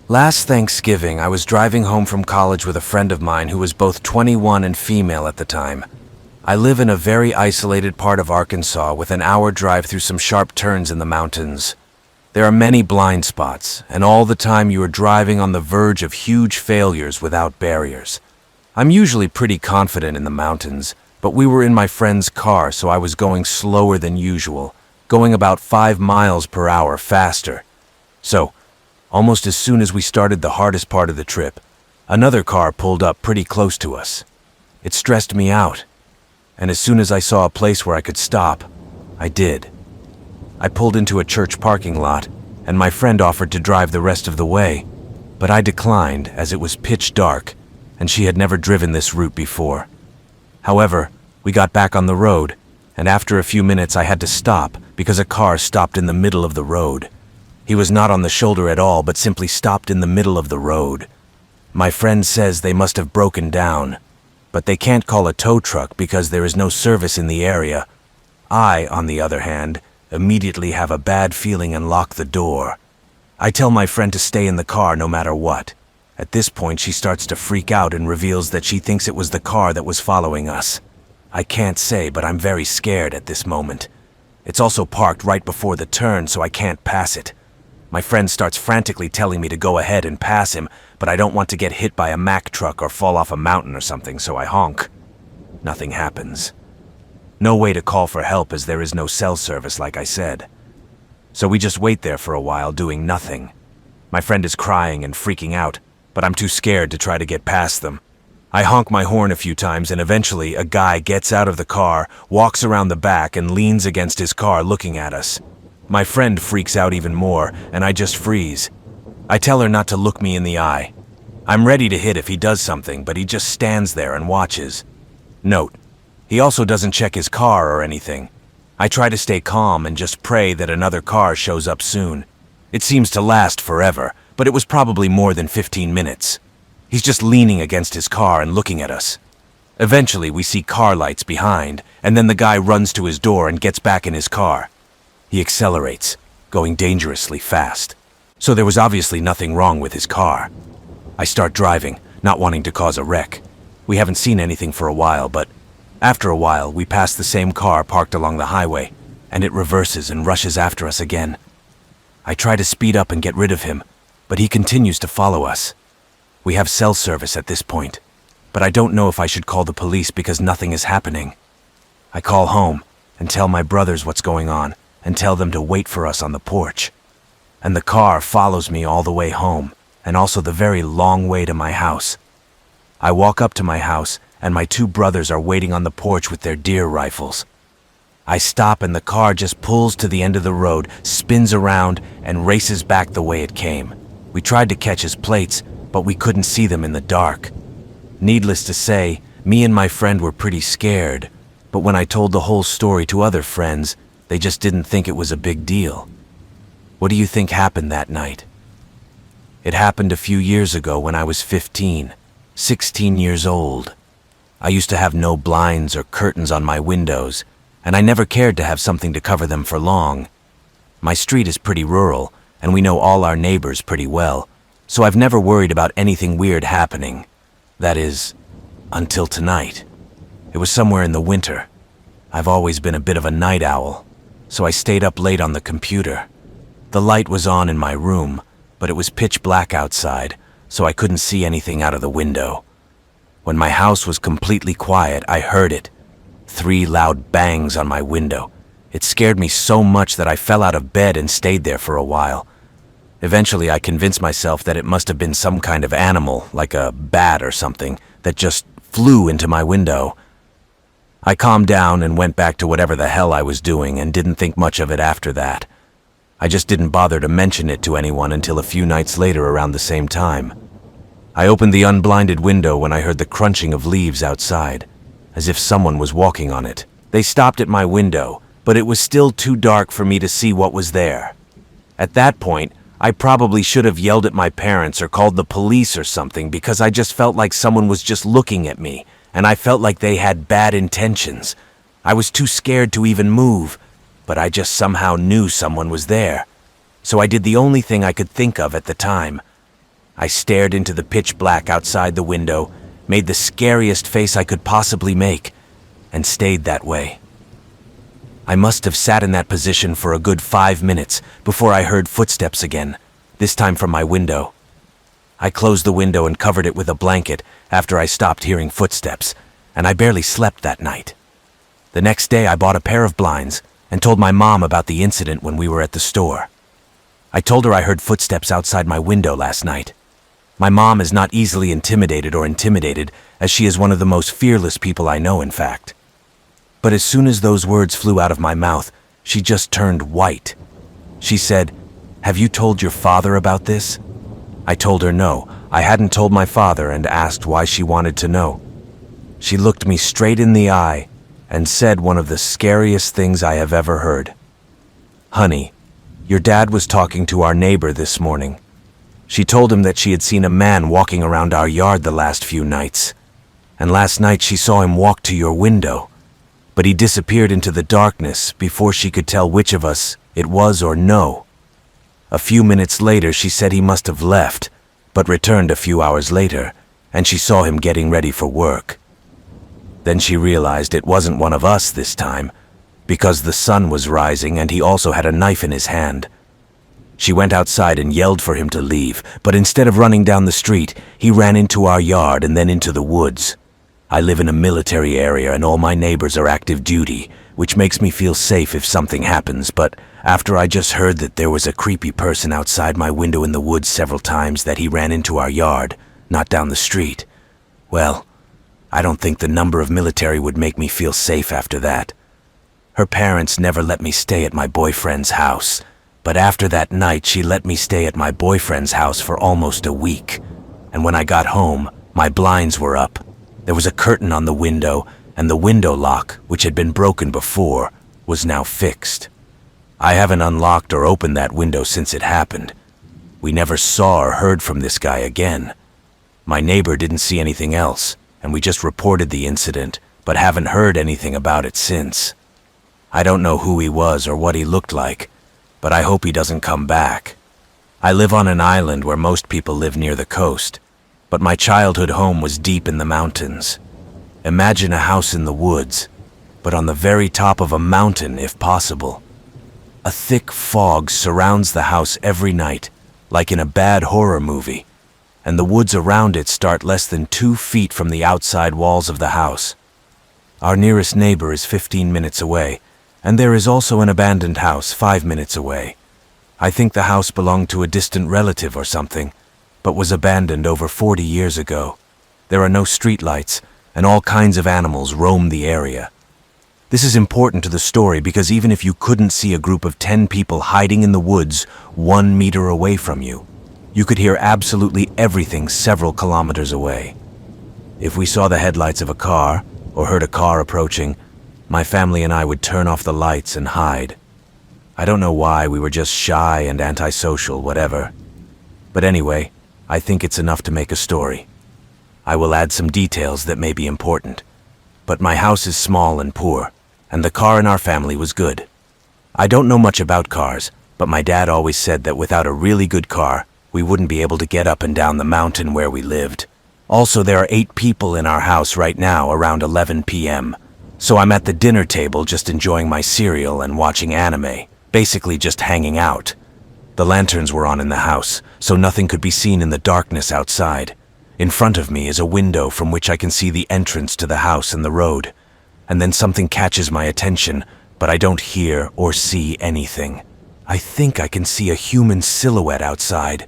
Last Thanksgiving, I was driving home from college with a friend of mine who was both 21 and female at the time. I live in a very isolated part of Arkansas with an hour drive through some sharp turns in the mountains. There are many blind spots, and all the time you are driving on the verge of huge failures without barriers. I'm usually pretty confident in the mountains, but we were in my friend's car, so I was going slower than usual, going about 5 miles per hour faster. So, almost as soon as we started the hardest part of the trip, another car pulled up pretty close to us. It stressed me out, and as soon as I saw a place where I could stop, I did. I pulled into a church parking lot, and my friend offered to drive the rest of the way, but I declined as it was pitch dark, and she had never driven this route before. However, we got back on the road, and after a few minutes I had to stop because a car stopped in the middle of the road. He was not on the shoulder at all, but simply stopped in the middle of the road. My friend says they must have broken down, but they can't call a tow truck because there is no service in the area. I, on the other hand, immediately have a bad feeling and lock the door. I tell my friend to stay in the car no matter what. At this point, she starts to freak out and reveals that she thinks it was the car that was following us. I can't say, but I'm very scared at this moment. It's also parked right before the turn, so I can't pass it. My friend starts frantically telling me to go ahead and pass him, but I don't want to get hit by a Mack truck or fall off a mountain or something, so I honk. Nothing happens. No way to call for help as there is no cell service, like I said. So we just wait there for a while doing nothing. My friend is crying and freaking out, but I'm too scared to try to get past them. I honk my horn a few times and eventually a guy gets out of the car, walks around the back and leans against his car looking at us. My friend freaks out even more, and I just freeze. I tell her not to look me in the eye. I'm ready to hit if he does something, but he just stands there and watches. Note, he also doesn't check his car or anything. I try to stay calm and just pray that another car shows up soon. It seems to last forever, but it was probably more than 15 minutes. He's just leaning against his car and looking at us. Eventually, we see car lights behind, and then the guy runs to his door and gets back in his car. He accelerates, going dangerously fast. So there was obviously nothing wrong with his car. I start driving, not wanting to cause a wreck. We haven't seen anything for a while, but after a while, we pass the same car parked along the highway, and it reverses and rushes after us again. I try to speed up and get rid of him, but he continues to follow us. We have cell service at this point, but I don't know if I should call the police because nothing is happening. I call home and tell my brothers what's going on, and tell them to wait for us on the porch. And the car follows me all the way home, and also the very long way to my house. I walk up to my house, and my 2 brothers are waiting on the porch with their deer rifles. I stop and the car just pulls to the end of the road, spins around, and races back the way it came. We tried to catch his plates, but we couldn't see them in the dark. Needless to say, me and my friend were pretty scared, but when I told the whole story to other friends, they just didn't think it was a big deal. What do you think happened that night? It happened a few years ago when I was 16 years old. I used to have no blinds or curtains on my windows, and I never cared to have something to cover them for long. My street is pretty rural, and we know all our neighbors pretty well, so I've never worried about anything weird happening. That is, until tonight. It was somewhere in the winter. I've always been a bit of a night owl, so I stayed up late on the computer. The light was on in my room, but it was pitch black outside, so I couldn't see anything out of the window. When my house was completely quiet, I heard it. 3 loud bangs on my window. It scared me so much that I fell out of bed and stayed there for a while. Eventually, I convinced myself that it must have been some kind of animal, like a bat or something, that just flew into my window. I calmed down and went back to whatever the hell I was doing and didn't think much of it after that. I just didn't bother to mention it to anyone until a few nights later around the same time. I opened the unblinded window when I heard the crunching of leaves outside, as if someone was walking on it. They stopped at my window, but it was still too dark for me to see what was there. At that point, I probably should have yelled at my parents or called the police or something because I just felt like someone was just looking at me, and I felt like they had bad intentions. I was too scared to even move, but I just somehow knew someone was there. So I did the only thing I could think of at the time. I stared into the pitch black outside the window, made the scariest face I could possibly make, and stayed that way. I must have sat in that position for a good 5 minutes before I heard footsteps again, this time from my window. I closed the window and covered it with a blanket after I stopped hearing footsteps, and I barely slept that night. The next day I bought a pair of blinds and told my mom about the incident when we were at the store. I told her I heard footsteps outside my window last night. My mom is not easily intimidated, as she is one of the most fearless people I know, in fact. But as soon as those words flew out of my mouth, she just turned white. She said, "Have you told your father about this?" I told her no, I hadn't told my father, and asked why she wanted to know. She looked me straight in the eye and said one of the scariest things I have ever heard. "Honey, your dad was talking to our neighbor this morning. She told him that she had seen a man walking around our yard the last few nights. And last night she saw him walk to your window, but he disappeared into the darkness before she could tell which of us it was or no. A few minutes later she said he must have left, but returned a few hours later, and she saw him getting ready for work. Then she realized it wasn't one of us this time, because the sun was rising and he also had a knife in his hand. She went outside and yelled for him to leave, but instead of running down the street, he ran into our yard and then into the woods. I live in a military area and all my neighbors are active duty, which makes me feel safe if something happens, but after I just heard that there was a creepy person outside my window in the woods several times, that he ran into our yard, not down the street, well, I don't think the number of military would make me feel safe after that. Her parents never let me stay at my boyfriend's house, but after that night she let me stay at my boyfriend's house for almost a week. And when I got home, my blinds were up. There was a curtain on the window, and the window lock, which had been broken before, was now fixed. I haven't unlocked or opened that window since it happened. We never saw or heard from this guy again. My neighbor didn't see anything else, and we just reported the incident, but haven't heard anything about it since. I don't know who he was or what he looked like, but I hope he doesn't come back. I live on an island where most people live near the coast, but my childhood home was deep in the mountains. Imagine a house in the woods, but on the very top of a mountain if possible. A thick fog surrounds the house every night, like in a bad horror movie, and the woods around it start less than 2 feet from the outside walls of the house. Our nearest neighbor is 15 minutes away, and there is also an abandoned house 5 minutes away. I think the house belonged to a distant relative or something, but was abandoned over 40 years ago. There are no streetlights, and all kinds of animals roam the area. This is important to the story because even if you couldn't see a group of 10 people hiding in the woods 1 meter away from you, you could hear absolutely everything several kilometers away. If we saw the headlights of a car or heard a car approaching, my family and I would turn off the lights and hide. I don't know why, we were just shy and antisocial, whatever. But anyway, I think it's enough to make a story. I will add some details that may be important. But my house is small and poor, and the car in our family was good. I don't know much about cars, but my dad always said that without a really good car, we wouldn't be able to get up and down the mountain where we lived. Also, there are 8 people in our house right now around 11 p.m., so I'm at the dinner table just enjoying my cereal and watching anime, basically just hanging out. The lanterns were on in the house, so nothing could be seen in the darkness outside. In front of me is a window from which I can see the entrance to the house and the road. And then something catches my attention, but I don't hear or see anything. I think I can see a human silhouette outside,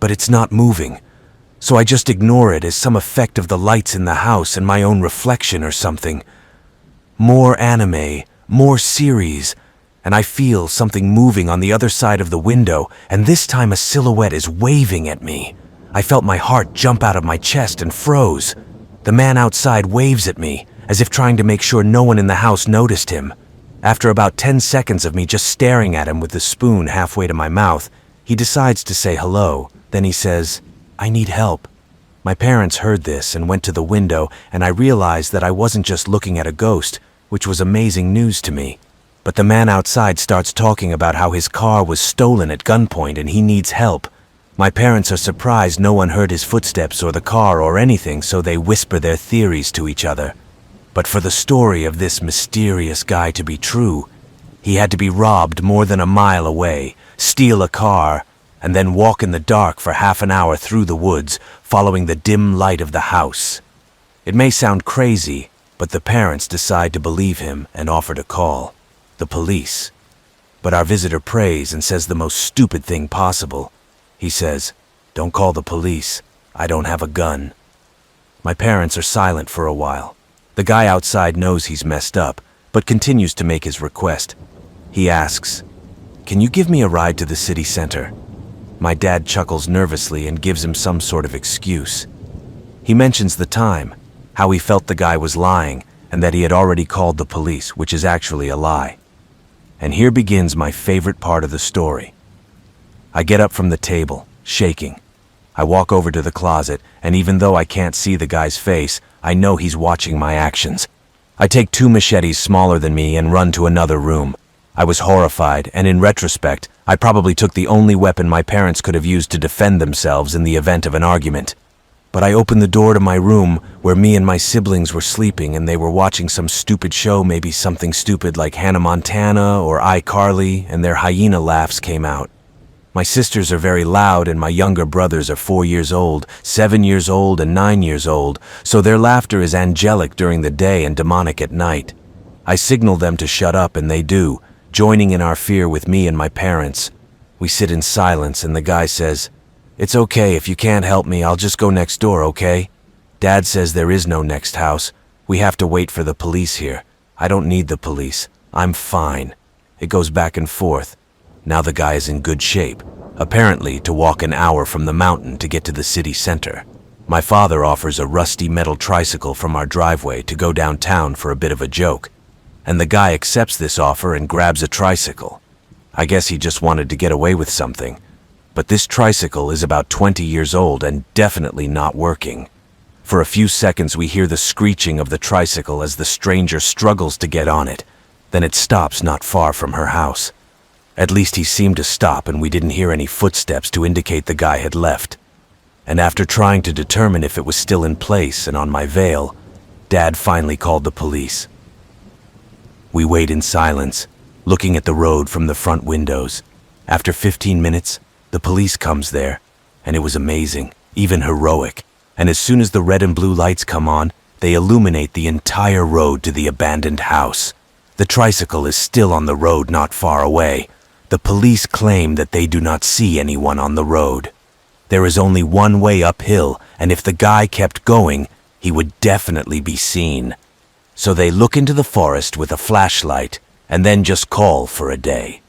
but it's not moving. So I just ignore it as some effect of the lights in the house and my own reflection or something. More anime, more series, and I feel something moving on the other side of the window, and this time a silhouette is waving at me. I felt my heart jump out of my chest and froze. The man outside waves at me, as if trying to make sure no one in the house noticed him. After about 10 seconds of me just staring at him with the spoon halfway to my mouth, he decides to say hello. Then he says, "I need help." My parents heard this and went to the window, and I realized that I wasn't just looking at a ghost, which was amazing news to me. But the man outside starts talking about how his car was stolen at gunpoint and he needs help. My parents are surprised no one heard his footsteps or the car or anything, so they whisper their theories to each other. But for the story of this mysterious guy to be true, he had to be robbed more than a mile away, steal a car, and then walk in the dark for half an hour through the woods, following the dim light of the house. It may sound crazy, but the parents decide to believe him and offer to call the police. But our visitor prays and says the most stupid thing possible. He says, "Don't call the police. I don't have a gun." My parents are silent for a while. The guy outside knows he's messed up, but continues to make his request. He asks, "Can you give me a ride to the city center?" My dad chuckles nervously and gives him some sort of excuse. He mentions the time, how he felt the guy was lying, and that he had already called the police, which is actually a lie. And here begins my favorite part of the story. I get up from the table, shaking. I walk over to the closet, and even though I can't see the guy's face, I know he's watching my actions. I take 2 machetes smaller than me and run to another room. I was horrified, and in retrospect, I probably took the only weapon my parents could have used to defend themselves in the event of an argument. But I opened the door to my room, where me and my siblings were sleeping, and they were watching some stupid show, maybe something stupid like Hannah Montana or iCarly, and their hyena laughs came out. My sisters are very loud, and my younger brothers are 4 years old, 7 years old, and 9 years old, so their laughter is angelic during the day and demonic at night. I signal them to shut up, and they do, joining in our fear with me and my parents. We sit in silence, and the guy says, "It's okay, if you can't help me, I'll just go next door, okay?" Dad says there is no next house. We have to wait for the police here. I don't need the police. I'm fine. It goes back and forth. Now the guy is in good shape, apparently to walk an hour from the mountain to get to the city center. My father offers a rusty metal tricycle from our driveway to go downtown for a bit of a joke, and the guy accepts this offer and grabs a tricycle. I guess he just wanted to get away with something, but this tricycle is about 20 years old and definitely not working. For a few seconds we hear the screeching of the tricycle as the stranger struggles to get on it. Then it stops not far from her house. At least he seemed to stop, and we didn't hear any footsteps to indicate the guy had left. And after trying to determine if it was still in place and on my veil, Dad finally called the police. We wait in silence, looking at the road from the front windows. After 15 minutes, the police comes there, and it was amazing, even heroic. And as soon as the red and blue lights come on, they illuminate the entire road to the abandoned house. The tricycle is still on the road not far away. The police claim that they do not see anyone on the road. There is only one way uphill, and if the guy kept going, he would definitely be seen. So they look into the forest with a flashlight and then just call for a day.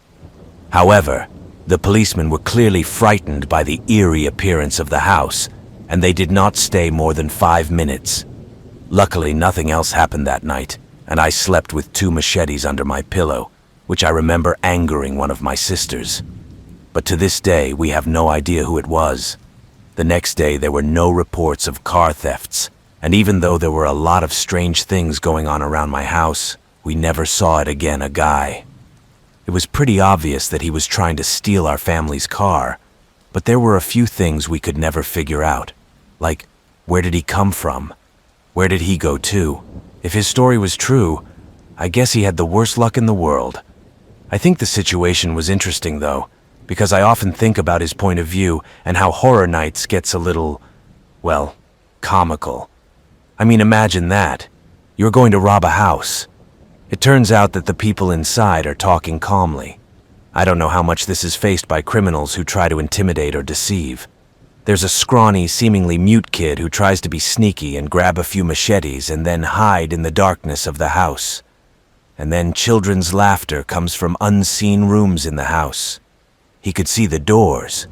However, the policemen were clearly frightened by the eerie appearance of the house, and they did not stay more than 5 minutes. Luckily, nothing else happened that night, and I slept with 2 machetes under my pillow, which I remember angering one of my sisters. But to this day, we have no idea who it was. The next day, there were no reports of car thefts, and even though there were a lot of strange things going on around my house, we never saw it again, a guy. It was pretty obvious that he was trying to steal our family's car, but there were a few things we could never figure out. Like, where did he come from? Where did he go to? If his story was true, I guess he had the worst luck in the world. I think the situation was interesting, though, because I often think about his point of view and how Horror Nights gets a little, well, comical. I mean, imagine that. You're going to rob a house. It turns out that the people inside are talking calmly. I don't know how much this is faced by criminals who try to intimidate or deceive. There's a scrawny, seemingly mute kid who tries to be sneaky and grab a few machetes and then hide in the darkness of the house. And then children's laughter comes from unseen rooms in the house. He could see the doors,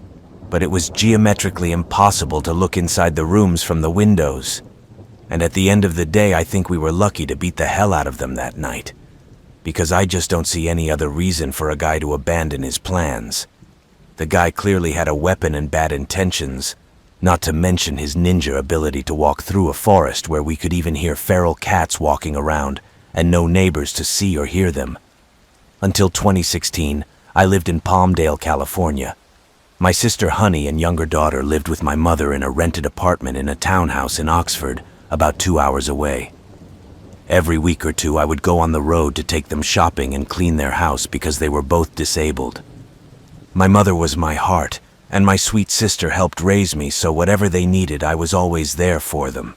but it was geometrically impossible to look inside the rooms from the windows. And at the end of the day, I think we were lucky to beat the hell out of them that night, because I just don't see any other reason for a guy to abandon his plans. The guy clearly had a weapon and bad intentions, not to mention his ninja ability to walk through a forest where we could even hear feral cats walking around and no neighbors to see or hear them. Until 2016, I lived in Palmdale, California. My sister Honey and younger daughter lived with my mother in a rented apartment in a townhouse in Oxford, about 2 hours away. Every week or two I would go on the road to take them shopping and clean their house because they were both disabled. My mother was my heart, and my sweet sister helped raise me, so whatever they needed I was always there for them.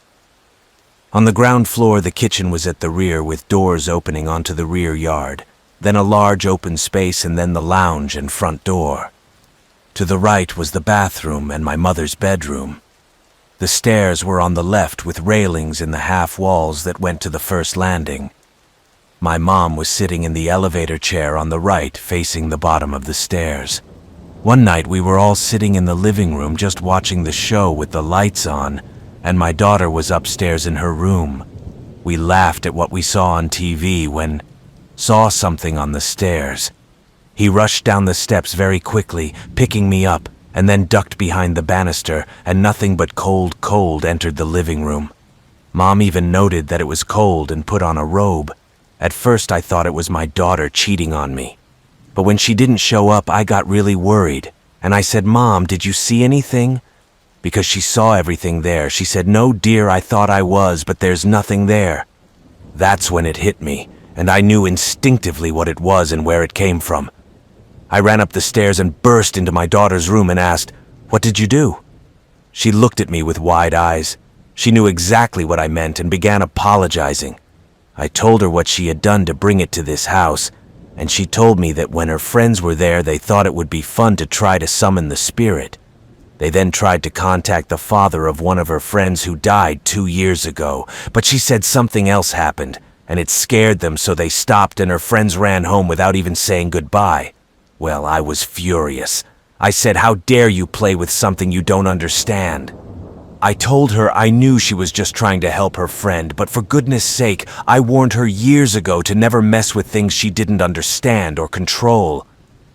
On the ground floor the kitchen was at the rear with doors opening onto the rear yard, then a large open space and then the lounge and front door. To the right was the bathroom and my mother's bedroom. The stairs were on the left with railings in the half walls that went to the first landing. My mom was sitting in the elevator chair on the right facing the bottom of the stairs. One night we were all sitting in the living room just watching the show with the lights on, and my daughter was upstairs in her room. We laughed at what we saw on TV when saw something on the stairs. He rushed down the steps very quickly, picking me up, and then ducked behind the banister, and nothing but cold entered the living room. Mom even noted that it was cold and put on a robe. At first I thought it was my daughter cheating on me. But when she didn't show up, I got really worried, and I said, "Mom, did you see anything?" Because she saw everything there. She said, "No, dear, I thought I was, but there's nothing there." That's when it hit me, and I knew instinctively what it was and where it came from. I ran up the stairs and burst into my daughter's room and asked, "What did you do?" She looked at me with wide eyes. She knew exactly what I meant and began apologizing. I told her what she had done to bring it to this house, and she told me that when her friends were there, they thought it would be fun to try to summon the spirit. They then tried to contact the father of one of her friends who died 2 years ago, but she said something else happened, and it scared them, so they stopped and her friends ran home without even saying goodbye. Well, I was furious. I said, "How dare you play with something you don't understand?" I told her I knew she was just trying to help her friend, but for goodness sake, I warned her years ago to never mess with things she didn't understand or control.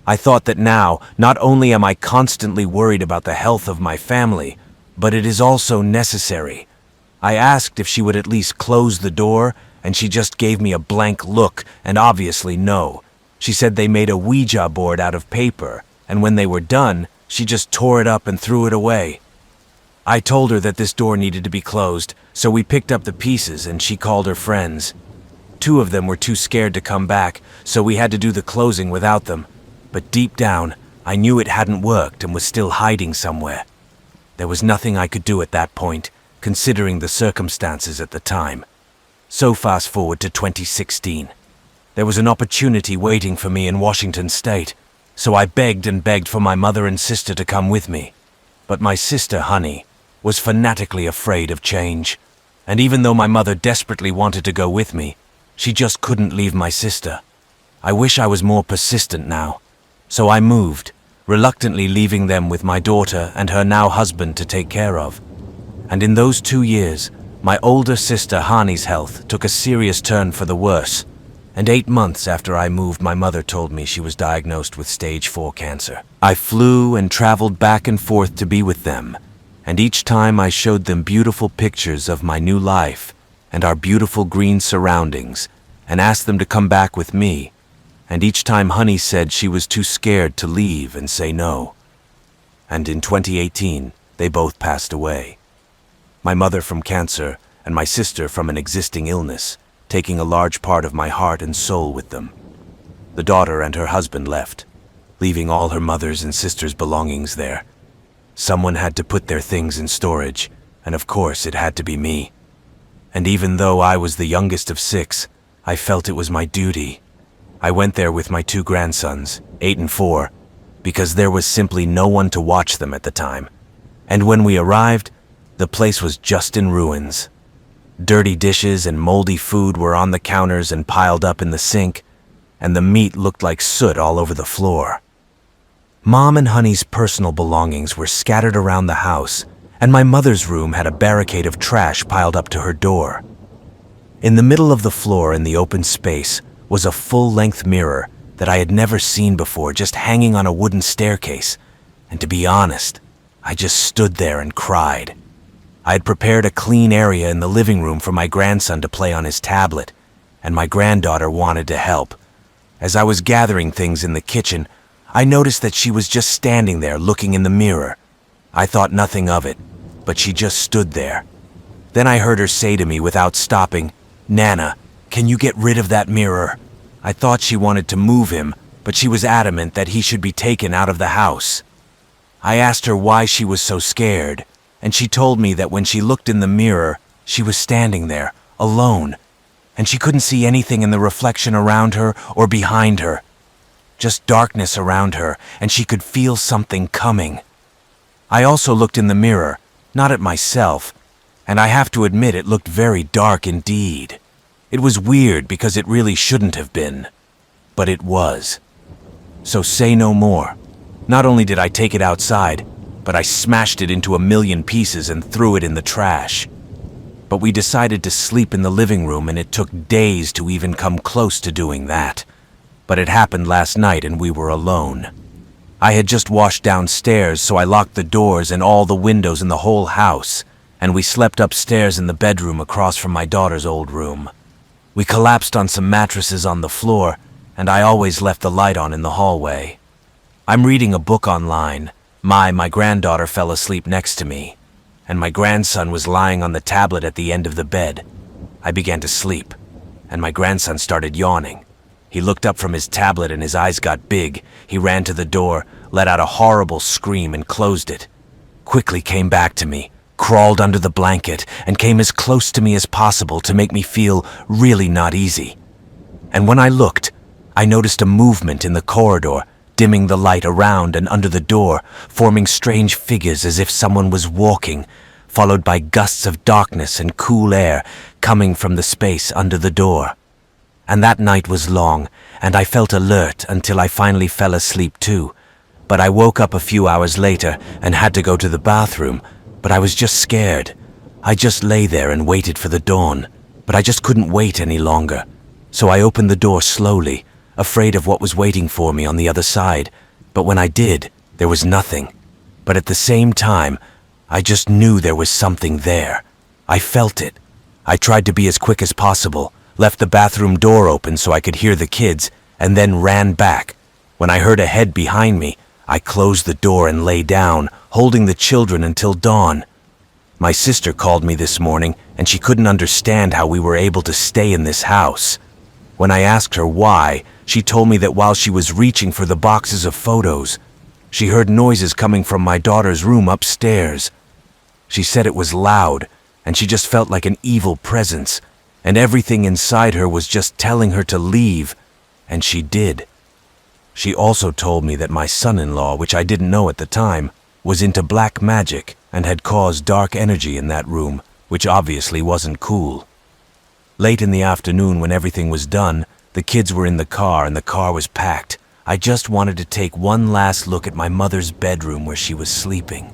I thought that now, not only am I constantly worried about the health of my family, but it is also necessary. I asked if she would at least close the door, and she just gave me a blank look, and obviously no. She said they made a Ouija board out of paper, and when they were done, she just tore it up and threw it away. I told her that this door needed to be closed, so we picked up the pieces and she called her friends. 2 of them were too scared to come back, so we had to do the closing without them. But deep down, I knew it hadn't worked and was still hiding somewhere. There was nothing I could do at that point, considering the circumstances at the time. So fast forward to 2016. There was an opportunity waiting for me in Washington State, so I begged and begged for my mother and sister to come with me. But my sister, Honey, was fanatically afraid of change, and even though my mother desperately wanted to go with me, she just couldn't leave my sister. I wish I was more persistent now, so I moved, reluctantly leaving them with my daughter and her now husband to take care of. And in those 2 years, my older sister Hani's health took a serious turn for the worse, and 8 months after I moved, my mother told me she was diagnosed with stage 4 cancer. I flew and traveled back and forth to be with them, and each time I showed them beautiful pictures of my new life and our beautiful green surroundings, and asked them to come back with me, and each time Honey said she was too scared to leave and say no. And in 2018, they both passed away. My mother from cancer and my sister from an existing illness, taking a large part of my heart and soul with them. The daughter and her husband left, leaving all her mother's and sister's belongings there. Someone had to put their things in storage, and of course it had to be me. And even though I was the youngest of 6, I felt it was my duty. I went there with my 2 grandsons, 8 and 4, because there was simply no one to watch them at the time. And when we arrived, the place was just in ruins. Dirty dishes and moldy food were on the counters and piled up in the sink, and the meat looked like soot all over the floor. Mom and Honey's personal belongings were scattered around the house, and my mother's room had a barricade of trash piled up to her door. In the middle of the floor in the open space was a full-length mirror that I had never seen before, just hanging on a wooden staircase, and to be honest, I just stood there and cried. I had prepared a clean area in the living room for my grandson to play on his tablet, and my granddaughter wanted to help. As I was gathering things in the kitchen, I noticed that she was just standing there looking in the mirror. I thought nothing of it, but she just stood there. Then I heard her say to me without stopping, "Nana, can you get rid of that mirror?" I thought she wanted to move him, but she was adamant that he should be taken out of the house. I asked her why she was so scared, and she told me that when she looked in the mirror, she was standing there, alone, and she couldn't see anything in the reflection around her or behind her. Just darkness around her, and she could feel something coming. I also looked in the mirror, not at myself, and I have to admit it looked very dark indeed. It was weird because it really shouldn't have been, but it was. So say no more. Not only did I take it outside, but I smashed it into a million pieces and threw it in the trash. But we decided to sleep in the living room, and it took days to even come close to doing that. But it happened last night and we were alone. I had just washed downstairs, so I locked the doors and all the windows in the whole house, and we slept upstairs in the bedroom across from my daughter's old room. We collapsed on some mattresses on the floor, and I always left the light on in the hallway. I'm reading a book online. My granddaughter fell asleep next to me, and my grandson was lying on the tablet at the end of the bed. I began to sleep, and my grandson started yawning. He looked up from his tablet and his eyes got big. He ran to the door, let out a horrible scream and closed it. Quickly came back to me, crawled under the blanket, and came as close to me as possible to make me feel really not easy. And when I looked, I noticed a movement in the corridor, dimming the light around and under the door, forming strange figures as if someone was walking, followed by gusts of darkness and cool air coming from the space under the door. And that night was long, and I felt alert until I finally fell asleep too. But I woke up a few hours later and had to go to the bathroom, but I was just scared. I just lay there and waited for the dawn, but I just couldn't wait any longer. So I opened the door slowly, afraid of what was waiting for me on the other side. But when I did, there was nothing. But at the same time, I just knew there was something there. I felt it. I tried to be as quick as possible, left the bathroom door open so I could hear the kids, and then ran back. When I heard a head behind me, I closed the door and lay down, holding the children until dawn. My sister called me this morning, and she couldn't understand how we were able to stay in this house. When I asked her why, she told me that while she was reaching for the boxes of photos, she heard noises coming from my daughter's room upstairs. She said it was loud, and she just felt like an evil presence, and everything inside her was just telling her to leave, and she did. She also told me that my son-in-law, which I didn't know at the time, was into black magic and had caused dark energy in that room, which obviously wasn't cool. Late in the afternoon, when everything was done, the kids were in the car and the car was packed. I just wanted to take one last look at my mother's bedroom where she was sleeping.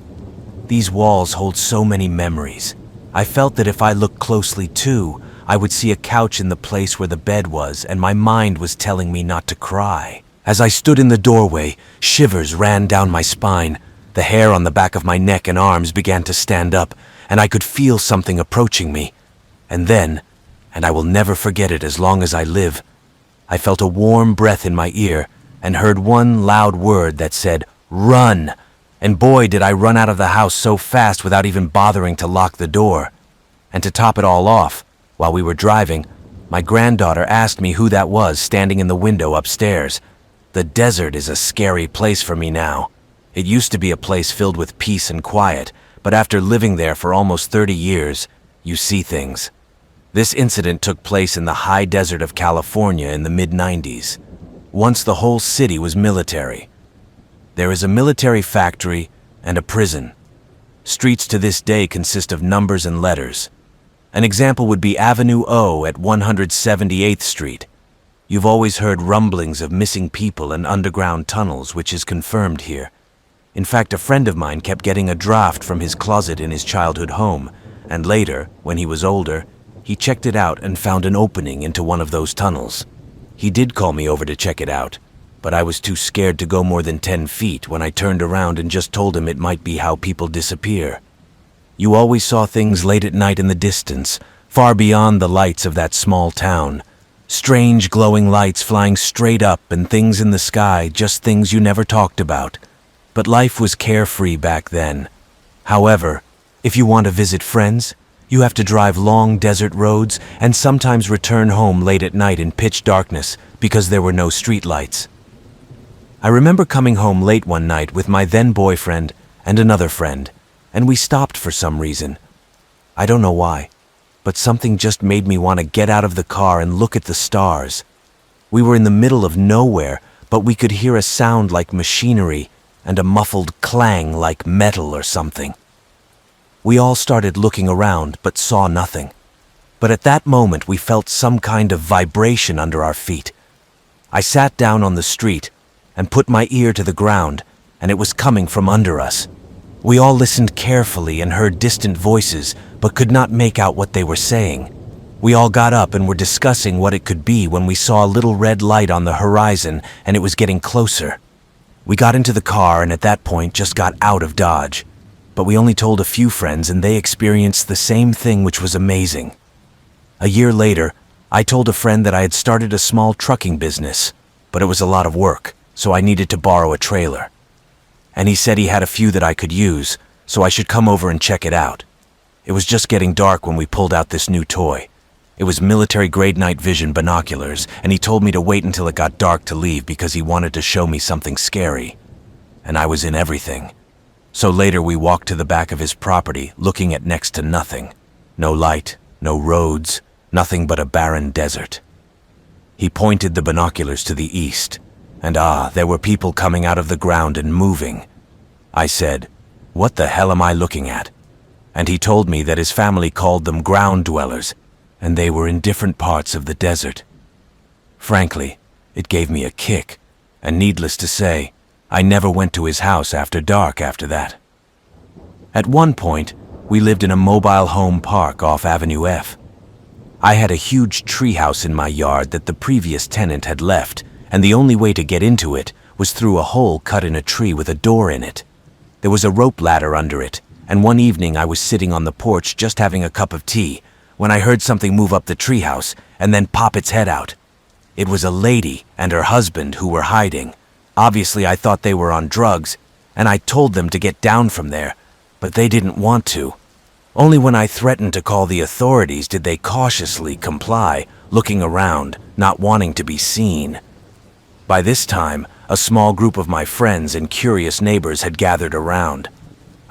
These walls hold so many memories. I felt that if I looked closely too, I would see a couch in the place where the bed was, and my mind was telling me not to cry. As I stood in the doorway, shivers ran down my spine. The hair on the back of my neck and arms began to stand up, and I could feel something approaching me. And then, and I will never forget it as long as I live, I felt a warm breath in my ear and heard one loud word that said, "Run!" And boy, did I run out of the house so fast without even bothering to lock the door. And to top it all off, while we were driving, my granddaughter asked me who that was standing in the window upstairs. The desert is a scary place for me now. It used to be a place filled with peace and quiet, but after living there for almost 30 years, you see things. This incident took place in the high desert of California in the mid-90s. Once the whole city was military. There is a military factory and a prison. Streets to this day consist of numbers and letters. An example would be Avenue O at 178th Street. You've always heard rumblings of missing people and underground tunnels, which is confirmed here. In fact, a friend of mine kept getting a draft from his closet in his childhood home, and later, when he was older, he checked it out and found an opening into one of those tunnels. He did call me over to check it out, but I was too scared to go more than 10 feet when I turned around and just told him it might be how people disappear. You always saw things late at night in the distance, far beyond the lights of that small town. Strange glowing lights flying straight up and things in the sky, just things you never talked about. But life was carefree back then. However, if you want to visit friends, you have to drive long desert roads and sometimes return home late at night in pitch darkness because there were no streetlights. I remember coming home late one night with my then boyfriend and another friend, and we stopped for some reason. I don't know why, but something just made me want to get out of the car and look at the stars. We were in the middle of nowhere, but we could hear a sound like machinery and a muffled clang like metal or something. We all started looking around but saw nothing. But at that moment we felt some kind of vibration under our feet. I sat down on the street and put my ear to the ground, and it was coming from under us. We all listened carefully and heard distant voices, but could not make out what they were saying. We all got up and were discussing what it could be when we saw a little red light on the horizon, and it was getting closer. We got into the car and at that point just got out of Dodge. But we only told a few friends and they experienced the same thing, which was amazing. A year later, I told a friend that I had started a small trucking business, but it was a lot of work, so I needed to borrow a trailer. And he said he had a few that I could use, so I should come over and check it out. It was just getting dark when we pulled out this new toy. It was military-grade night vision binoculars, and he told me to wait until it got dark to leave because he wanted to show me something scary. And I was in everything. So later we walked to the back of his property, looking at next to nothing. No light, no roads, nothing but a barren desert. He pointed the binoculars to the east, and there were people coming out of the ground and moving. I said, "What the hell am I looking at?" And he told me that his family called them ground dwellers, and they were in different parts of the desert. Frankly, it gave me a kick, and needless to say, I never went to his house after dark after that. At one point, we lived in a mobile home park off Avenue F. I had a huge treehouse in my yard that the previous tenant had left, and the only way to get into it was through a hole cut in a tree with a door in it. There was a rope ladder under it, and one evening I was sitting on the porch just having a cup of tea when I heard something move up the treehouse and then pop its head out. It was a lady and her husband who were hiding. Obviously, I thought they were on drugs, and I told them to get down from there, but they didn't want to. Only when I threatened to call the authorities did they cautiously comply, looking around, not wanting to be seen. By this time, a small group of my friends and curious neighbors had gathered around.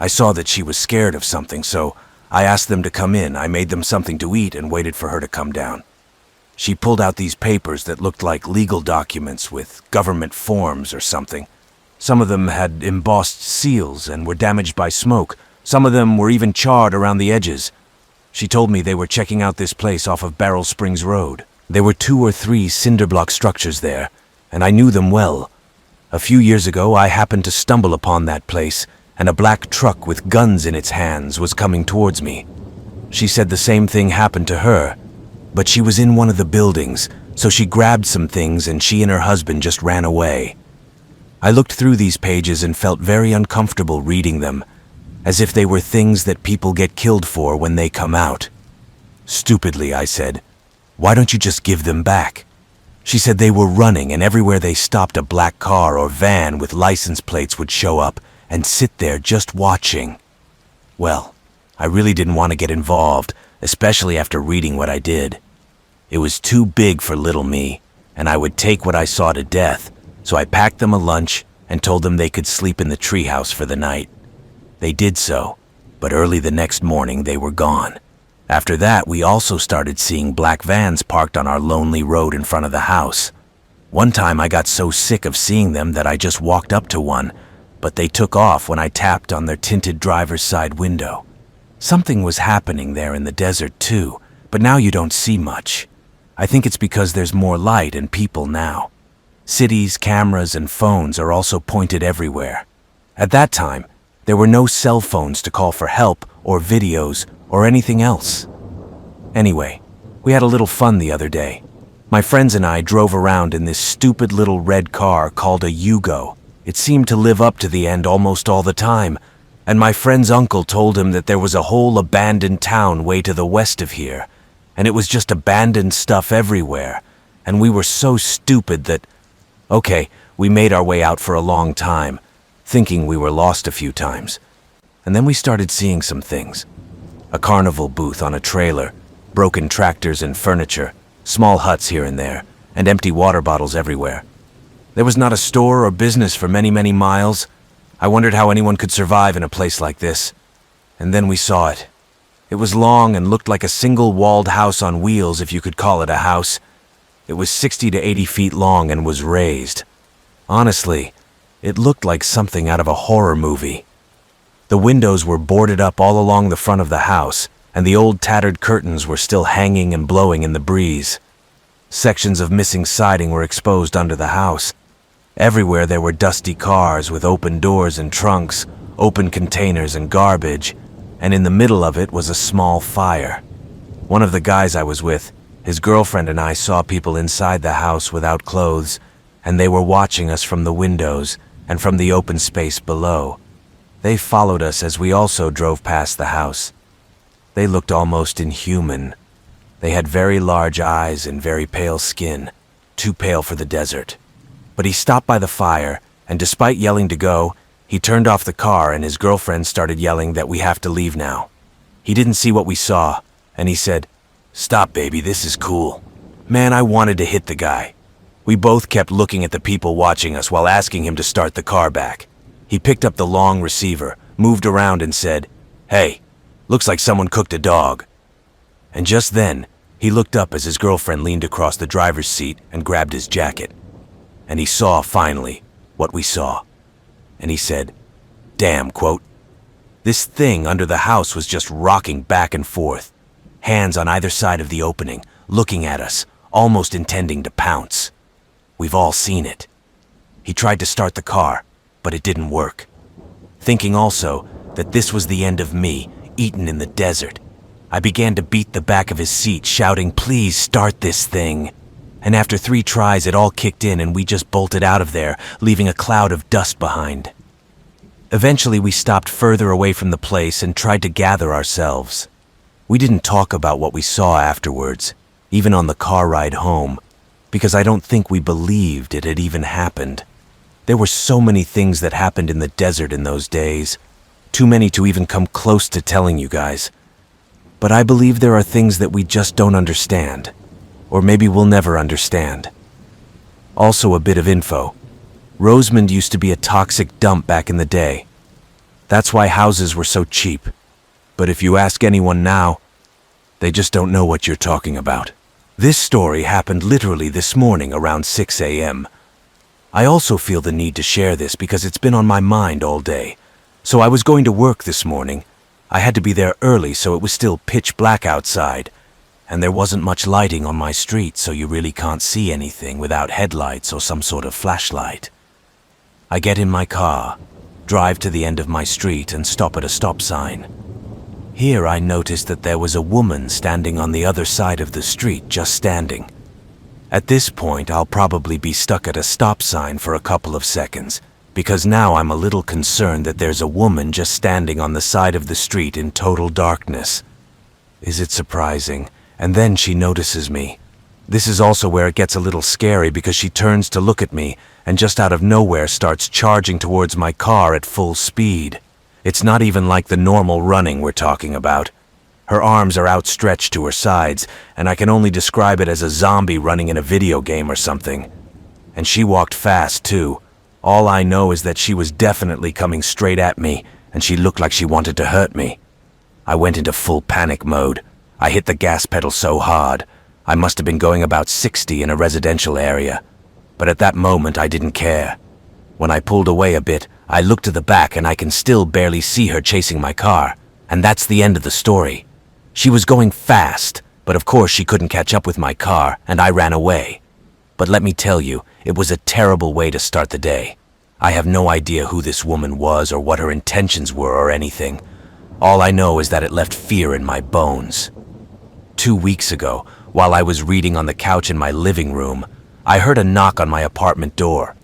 I saw that she was scared of something, so I asked them to come in. I made them something to eat and waited for her to come down. She pulled out these papers that looked like legal documents with government forms or something. Some of them had embossed seals and were damaged by smoke. Some of them were even charred around the edges. She told me they were checking out this place off of Barrel Springs Road. There were 2 or 3 cinder block structures there, and I knew them well. A few years ago, I happened to stumble upon that place, and a black truck with guns in its hands was coming towards me. She said the same thing happened to her, but she was in one of the buildings, so she grabbed some things and she and her husband just ran away. I looked through these pages and felt very uncomfortable reading them, as if they were things that people get killed for when they come out. Stupidly, I said, "Why don't you just give them back?" She said they were running, and everywhere they stopped, a black car or van with license plates would show up and sit there just watching. Well, I really didn't want to get involved, especially after reading what I did. It was too big for little me, and I would take what I saw to death, so I packed them a lunch and told them they could sleep in the treehouse for the night. They did so, but early the next morning they were gone. After that, we also started seeing black vans parked on our lonely road in front of the house. One time I got so sick of seeing them that I just walked up to one, but they took off when I tapped on their tinted driver's side window. Something was happening there in the desert too, but now you don't see much. I think it's because there's more light and people now. Cities, cameras, and phones are also pointed everywhere. At that time, there were no cell phones to call for help or videos or anything else. Anyway, we had a little fun the other day. My friends and I drove around in this stupid little red car called a Yugo. It seemed to live up to the end almost all the time, and my friend's uncle told him that there was a whole abandoned town way to the west of here, and it was just abandoned stuff everywhere, and we were so stupid that, okay, we made our way out for a long time, thinking we were lost a few times. And then we started seeing some things. A carnival booth on a trailer, broken tractors and furniture, small huts here and there, and empty water bottles everywhere. There was not a store or business for many, many miles. I wondered how anyone could survive in a place like this. And then we saw it. It was long and looked like a single walled house on wheels, if you could call it a house. It was 60 to 80 feet long and was raised. Honestly, it looked like something out of a horror movie. The windows were boarded up all along the front of the house, and the old tattered curtains were still hanging and blowing in the breeze. Sections of missing siding were exposed under the house. Everywhere there were dusty cars with open doors and trunks, open containers and garbage, and in the middle of it was a small fire. One of the guys I was with, his girlfriend and I saw people inside the house without clothes, and they were watching us from the windows and from the open space below. They followed us as we also drove past the house. They looked almost inhuman. They had very large eyes and very pale skin, too pale for the desert. But he stopped by the fire, and despite yelling to go, he turned off the car and his girlfriend started yelling that we have to leave now. He didn't see what we saw, and he said, "Stop, baby, this is cool." Man, I wanted to hit the guy. We both kept looking at the people watching us while asking him to start the car back. He picked up the long receiver, moved around and said, "Hey, looks like someone cooked a dog." And just then, he looked up as his girlfriend leaned across the driver's seat and grabbed his jacket. And he saw, finally, what we saw. And he said, "Damn, quote. This thing under the house was just rocking back and forth, hands on either side of the opening, looking at us, almost intending to pounce. We've all seen it." He tried to start the car, but it didn't work. Thinking also that this was the end of me, eaten in the desert, I began to beat the back of his seat, shouting, "Please start this thing." And after 3 tries, it all kicked in and we just bolted out of there, leaving a cloud of dust behind. Eventually, we stopped further away from the place and tried to gather ourselves. We didn't talk about what we saw afterwards, even on the car ride home, because I don't think we believed it had even happened. There were so many things that happened in the desert in those days, too many to even come close to telling you guys. But I believe there are things that we just don't understand, or maybe we'll never understand. Also, a bit of info. Rosemond used to be a toxic dump back in the day. That's why houses were so cheap. But if you ask anyone now, they just don't know what you're talking about. This story happened literally this morning around 6 a.m. I also feel the need to share this because it's been on my mind all day. So I was going to work this morning. I had to be there early, so it was still pitch black outside. And there wasn't much lighting on my street, so you really can't see anything without headlights or some sort of flashlight. I get in my car, drive to the end of my street and stop at a stop sign. Here I noticed that there was a woman standing on the other side of the street, just standing. At this point, I'll probably be stuck at a stop sign for a couple of seconds, because now I'm a little concerned that there's a woman just standing on the side of the street in total darkness. Is it surprising? And then she notices me. This is also where it gets a little scary because she turns to look at me and just out of nowhere starts charging towards my car at full speed. It's not even like the normal running we're talking about. Her arms are outstretched to her sides, and I can only describe it as a zombie running in a video game or something. And she walked fast, too. All I know is that she was definitely coming straight at me, and she looked like she wanted to hurt me. I went into full panic mode. I hit the gas pedal so hard. I must have been going about 60 in a residential area. But at that moment, I didn't care. When I pulled away a bit, I looked to the back and I can still barely see her chasing my car. And that's the end of the story. She was going fast, but of course she couldn't catch up with my car, and I ran away. But let me tell you, it was a terrible way to start the day. I have no idea who this woman was or what her intentions were or anything. All I know is that it left fear in my bones. 2 weeks ago, while I was reading on the couch in my living room, I heard a knock on my apartment door.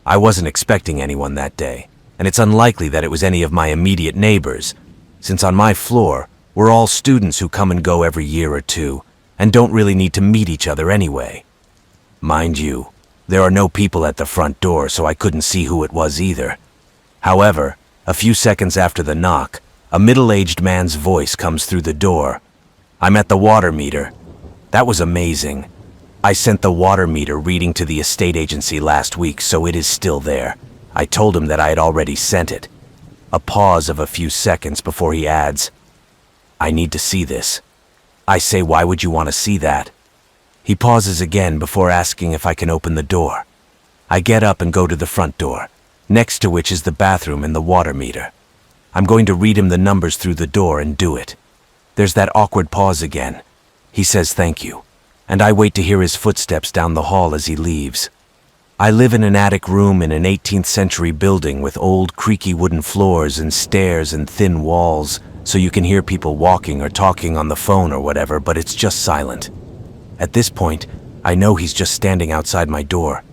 I wasn't expecting anyone that day, and it's unlikely that it was any of my immediate neighbors, since on my floor, we're all students who come and go every year or two, and don't really need to meet each other anyway. Mind you, there are no people at the front door, so I couldn't see who it was either. However, a few seconds after the knock, a middle-aged man's voice comes through the door. "I'm at the water meter." That was amazing. I sent the water meter reading to the estate agency last week, so it is still there. I told him that I had already sent it. A pause of a few seconds before he adds, "I need to see this." I say, "Why would you want to see that?" He pauses again before asking if I can open the door. I get up and go to the front door, next to which is the bathroom and the water meter. I'm going to read him the numbers through the door and do it. There's that awkward pause again. He says thank you, and I wait to hear his footsteps down the hall as he leaves. I live in an attic room in an 18th century building with old creaky wooden floors and stairs and thin walls, so you can hear people walking or talking on the phone or whatever, but it's just silent. At this point, I know he's just standing outside my door,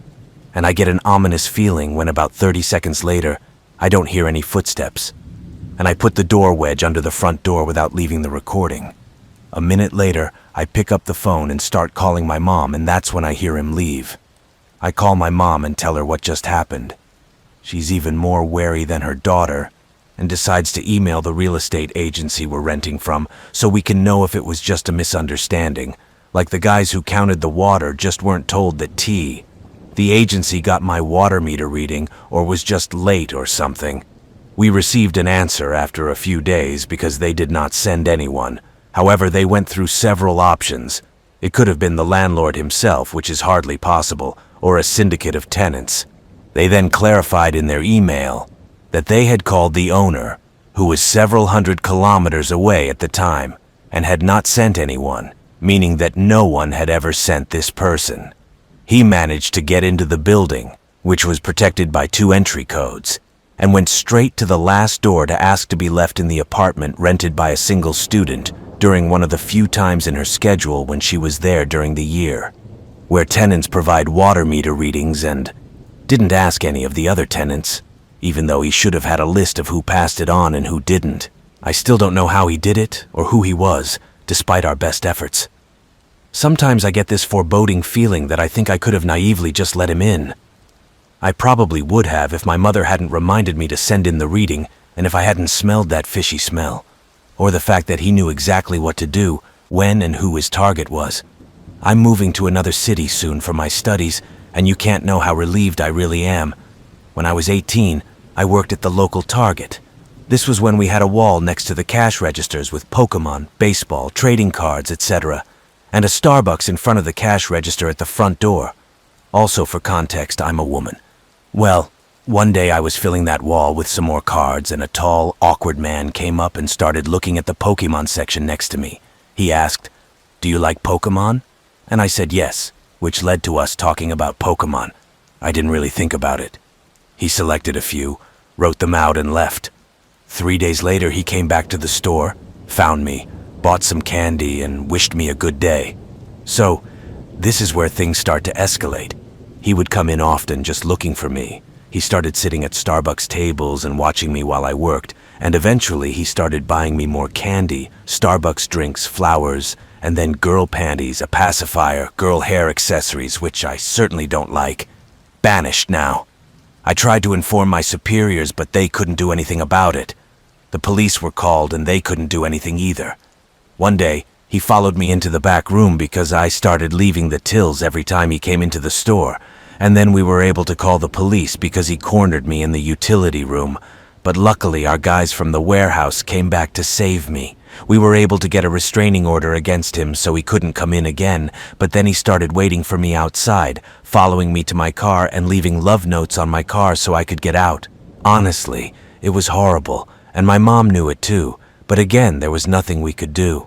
and I get an ominous feeling when about 30 seconds later, I don't hear any footsteps, and I put the door wedge under the front door without leaving the recording. A minute later, I pick up the phone and start calling my mom, and that's when I hear him leave. I call my mom and tell her what just happened. She's even more wary than her daughter, and decides to email the real estate agency we're renting from so we can know if it was just a misunderstanding. Like the guys who counted the water just weren't told that the agency got my water meter reading or was just late or something. We received an answer after a few days because they did not send anyone. However, they went through several options. It could have been the landlord himself, which is hardly possible, or a syndicate of tenants. They then clarified in their email that they had called the owner, who was several hundred kilometers away at the time, and had not sent anyone, meaning that no one had ever sent this person. He managed to get into the building, which was protected by 2 entry codes, and went straight to the last door to ask to be left in the apartment rented by a single student during one of the few times in her schedule when she was there during the year, where tenants provide water meter readings, and didn't ask any of the other tenants, even though he should have had a list of who passed it on and who didn't. I still don't know how he did it or who he was, despite our best efforts. Sometimes I get this foreboding feeling that I think I could have naively just let him in. I probably would have if my mother hadn't reminded me to send in the reading, and if I hadn't smelled that fishy smell, or the fact that he knew exactly what to do, when and who his target was. I'm moving to another city soon for my studies, and you can't know how relieved I really am. When I was 18, I worked at the local Target. This was when we had a wall next to the cash registers with Pokemon, baseball, trading cards, etc., and a Starbucks in front of the cash register at the front door. Also, for context, I'm a woman. Well, one day I was filling that wall with some more cards, and a tall, awkward man came up and started looking at the Pokemon section next to me. He asked, "Do you like Pokemon?" And I said yes, which led to us talking about Pokemon. I didn't really think about it. He selected a few, wrote them out, and left. 3 days later, he came back to the store, found me, bought some candy, and wished me a good day. So, this is where things start to escalate. He would come in often just looking for me. He started sitting at Starbucks tables and watching me while I worked, and eventually he started buying me more candy, Starbucks drinks, flowers, and then girl panties, a pacifier, girl hair accessories, which I certainly don't like. Banished now. I tried to inform my superiors, but they couldn't do anything about it. The police were called, and they couldn't do anything either. One day, he followed me into the back room because I started leaving the tills every time he came into the store, and then we were able to call the police because he cornered me in the utility room. But luckily, our guys from the warehouse came back to save me. We were able to get a restraining order against him so he couldn't come in again, but then he started waiting for me outside, following me to my car and leaving love notes on my car so I could get out. Honestly, it was horrible, and my mom knew it too, but again, there was nothing we could do.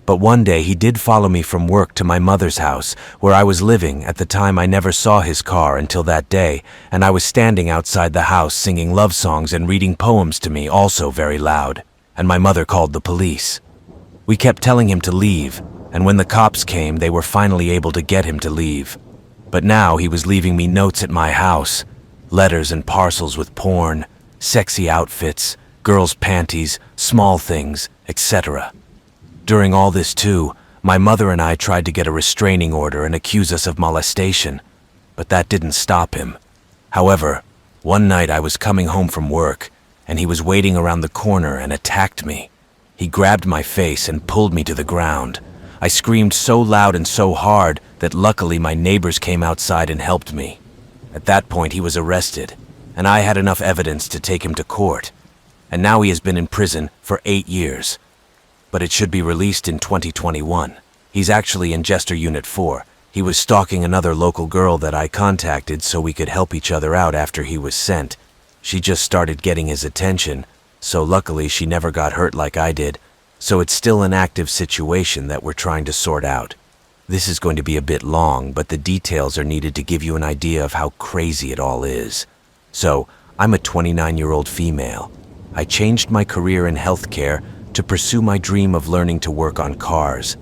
But one day he did follow me from work to my mother's house, where I was living. At the time, I never saw his car until that day, and I was standing outside the house singing love songs and reading poems to me, also very loud, and my mother called the police. We kept telling him to leave, and when the cops came, they were finally able to get him to leave. But now he was leaving me notes at my house, letters and parcels with porn, sexy outfits, girls' panties, small things, etc. During all this too, My mother and I tried to get a restraining order and accuse us of molestation, but that didn't stop him. However, one night I was coming home from work, and he was waiting around the corner and attacked me. He grabbed my face and pulled me to the ground. I screamed so loud and so hard that luckily my neighbors came outside and helped me. At that point he was arrested, and I had enough evidence to take him to court. And now he has been in prison for 8 years. But it should be released in 2021. He's actually in Jester Unit 4. He was stalking another local girl that I contacted so we could help each other out after he was sent. She just started getting his attention, so luckily she never got hurt like I did. So it's still an active situation that we're trying to sort out. This is going to be a bit long, but the details are needed to give you an idea of how crazy it all is. So, I'm a 29-year-old female. I changed my career in healthcare to pursue my dream of learning to work on cars.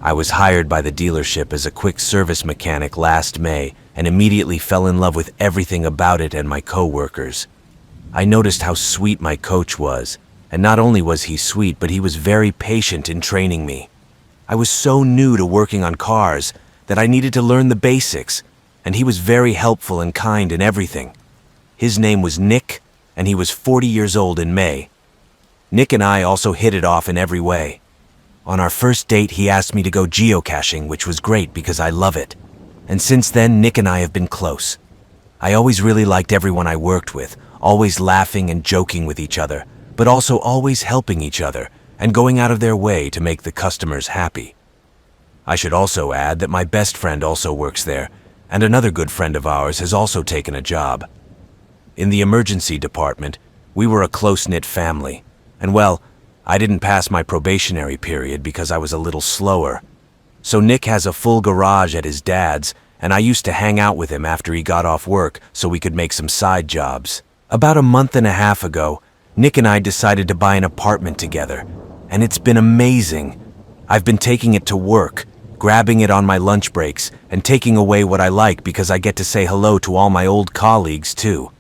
I was hired by the dealership as a quick service mechanic last May and immediately fell in love with everything about it and my co-workers. I noticed how sweet my coach was, and not only was he sweet, but he was very patient in training me. I was so new to working on cars that I needed to learn the basics, and he was very helpful and kind in everything. His name was Nick, and he was 40 years old in May. Nick and I also hit it off in every way. On our first date, he asked me to go geocaching, which was great because I love it. And since then, Nick and I have been close. I always really liked everyone I worked with, always laughing and joking with each other, but also always helping each other and going out of their way to make the customers happy. I should also add that my best friend also works there, and another good friend of ours has also taken a job. In the emergency department, we were a close-knit family, and well, I didn't pass my probationary period because I was a little slower. So Nick has a full garage at his dad's, and I used to hang out with him after he got off work so we could make some side jobs. About a month and a half ago, Nick and I decided to buy an apartment together, and it's been amazing. I've been taking it to work, grabbing it on my lunch breaks, and taking away what I like because I get to say hello to all my old colleagues too.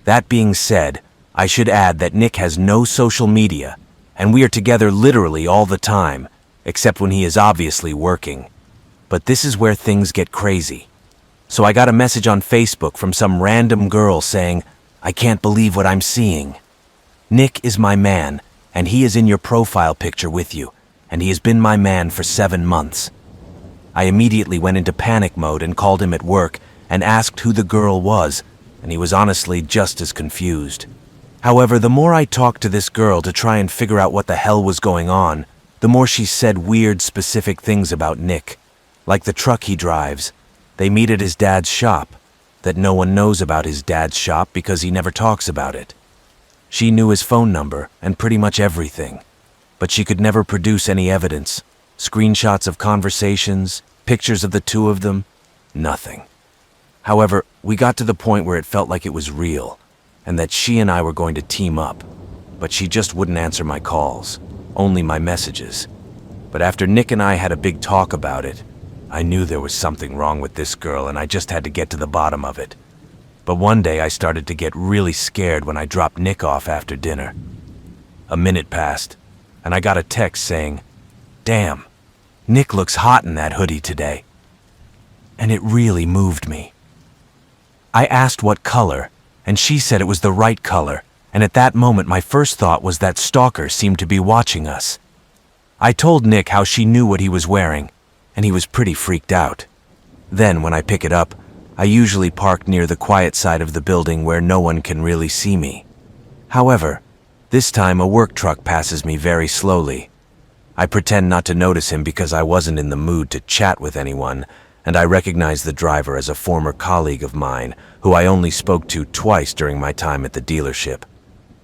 That being said, I should add that Nick has no social media, and we are together literally all the time, except when he is obviously working. But this is where things get crazy. So I got a message on Facebook from some random girl saying, "I can't believe what I'm seeing. Nick is my man, and he is in your profile picture with you, and he has been my man for 7 months." I immediately went into panic mode and called him at work and asked who the girl was, and he was honestly just as confused. However, the more I talked to this girl to try and figure out what the hell was going on, the more she said weird, specific things about Nick, like the truck he drives. They meet at his dad's shop, that no one knows about his dad's shop because he never talks about it. She knew his phone number and pretty much everything, but she could never produce any evidence, screenshots of conversations, pictures of the two of them, nothing. However, we got to the point where it felt like it was real, and that she and I were going to team up, but she just wouldn't answer my calls, only my messages. But after Nick and I had a big talk about it, I knew there was something wrong with this girl and I just had to get to the bottom of it. But one day I started to get really scared when I dropped Nick off after dinner. A minute passed, and I got a text saying, "Damn, Nick looks hot in that hoodie today." And it really moved me. I asked what color, and she said it was the right color, and at that moment my first thought was that stalker seemed to be watching us. I told Nick how she knew what he was wearing, and he was pretty freaked out. Then, when I pick it up, I usually park near the quiet side of the building where no one can really see me. However, this time a work truck passes me very slowly. I pretend not to notice him because I wasn't in the mood to chat with anyone, and I recognize the driver as a former colleague of mine who I only spoke to twice during my time at the dealership.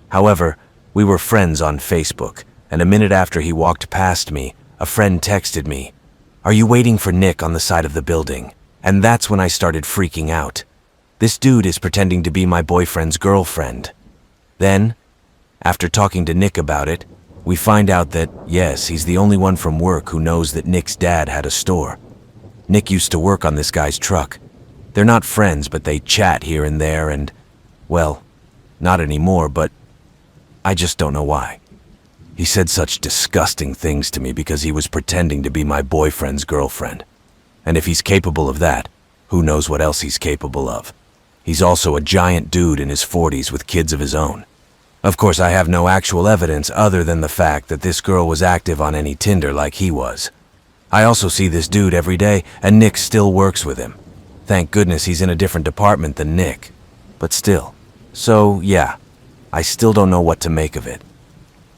However, we were friends on Facebook, and a minute after he walked past me, a friend texted me, "Are you waiting for Nick on the side of the building?" And that's when I started freaking out. This dude is pretending to be my boyfriend's girlfriend. Then, after talking to Nick about it, we find out that, yes, he's the only one from work who knows that Nick's dad had a store. Nick used to work on this guy's truck. They're not friends, but they chat here and there and, well, not anymore, but I just don't know why. He said such disgusting things to me because he was pretending to be my boyfriend's girlfriend. And if he's capable of that, who knows what else he's capable of. He's also a giant dude in his 40s with kids of his own. Of course, I have no actual evidence other than the fact that this girl was active on any Tinder like he was. I also see this dude every day, and Nick still works with him. Thank goodness he's in a different department than Nick. But still. So, yeah, I still don't know what to make of it.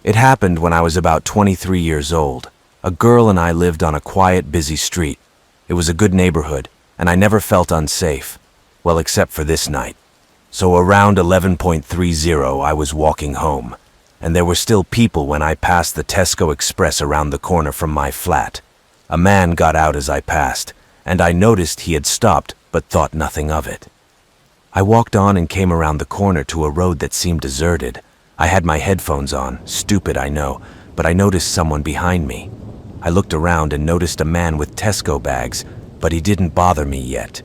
It happened when I was about 23 years old. A girl and I lived on a quiet, busy street. It was a good neighborhood, and I never felt unsafe. Well, except for this night. So around 11:30, I was walking home, and there were still people when I passed the Tesco Express around the corner from my flat. A man got out as I passed, and I noticed he had stopped but thought nothing of it. I walked on and came around the corner to a road that seemed deserted. I had my headphones on, stupid I know, but I noticed someone behind me. I looked around and noticed a man with Tesco bags, but he didn't bother me yet.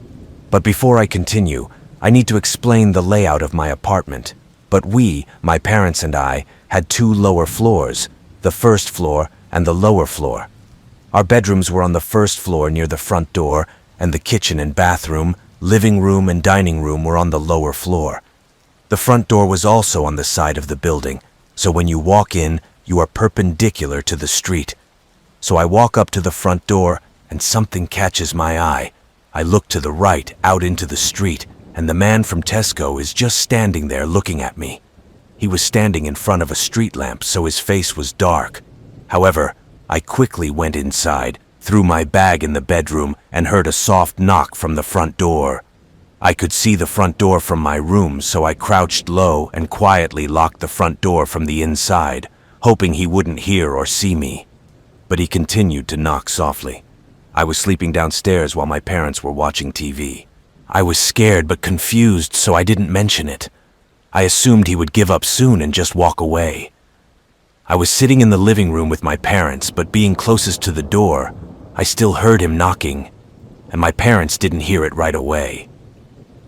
But before I continue, I need to explain the layout of my apartment. But we, my parents and I, had two lower floors, the first floor and the lower floor. Our bedrooms were on the first floor near the front door, and the kitchen and bathroom, living room and dining room were on the lower floor. The front door was also on the side of the building, so when you walk in, you are perpendicular to the street. So I walk up to the front door, and something catches my eye. I look to the right, out into the street, and the man from Tesco is just standing there looking at me. He was standing in front of a street lamp, so his face was dark. However, I quickly went inside, threw my bag in the bedroom, and heard a soft knock from the front door. I could see the front door from my room, so I crouched low and quietly locked the front door from the inside, hoping he wouldn't hear or see me. But he continued to knock softly. I was sleeping downstairs while my parents were watching TV. I was scared but confused, so I didn't mention it. I assumed he would give up soon and just walk away. I was sitting in the living room with my parents, but being closest to the door, I still heard him knocking, and my parents didn't hear it right away.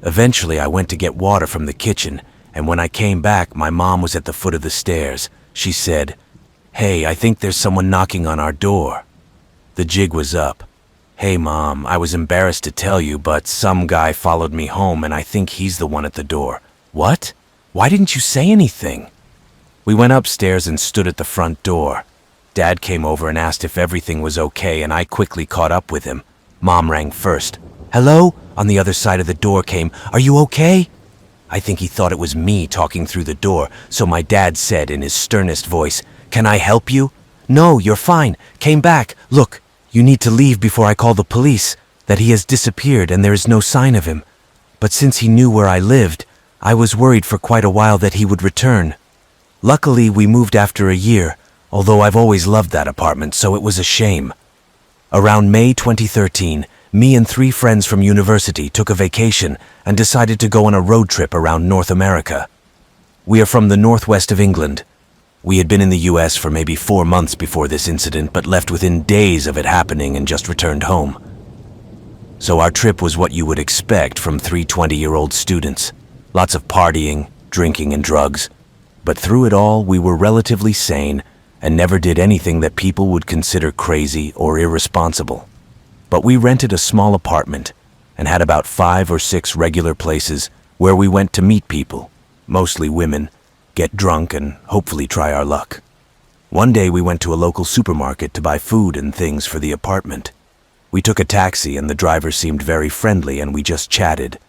Eventually, I went to get water from the kitchen, and when I came back, my mom was at the foot of the stairs. She said, "Hey, I think there's someone knocking on our door." The jig was up. "Hey, Mom, I was embarrassed to tell you, but some guy followed me home, and I think he's the one at the door." "What? Why didn't you say anything?" We went upstairs and stood at the front door. Dad came over and asked if everything was okay, and I quickly caught up with him. Mom rang first. "Hello?" On the other side of the door came, "Are you okay?" I think he thought it was me talking through the door, so my dad said in his sternest voice, "Can I help you?" "No, you're fine. Came back. Look, you need to leave before I call the police, that he has disappeared and there is no sign of him. But since he knew where I lived, I was worried for quite a while that he would return. Luckily, we moved after a year, although I've always loved that apartment, so it was a shame." Around May 2013, me and 3 friends from university took a vacation and decided to go on a road trip around North America. We are from the northwest of England. We had been in the US for maybe 4 months before this incident, but left within days of it happening and just returned home. So our trip was what you would expect from 3 20-year-old students. Lots of partying, drinking, and drugs. But through it all, we were relatively sane and never did anything that people would consider crazy or irresponsible. But we rented a small apartment and had about 5 or 6 regular places where we went to meet people, mostly women, get drunk, and hopefully try our luck. One day we went to a local supermarket to buy food and things for the apartment. We took a taxi and the driver seemed very friendly and we just chatted.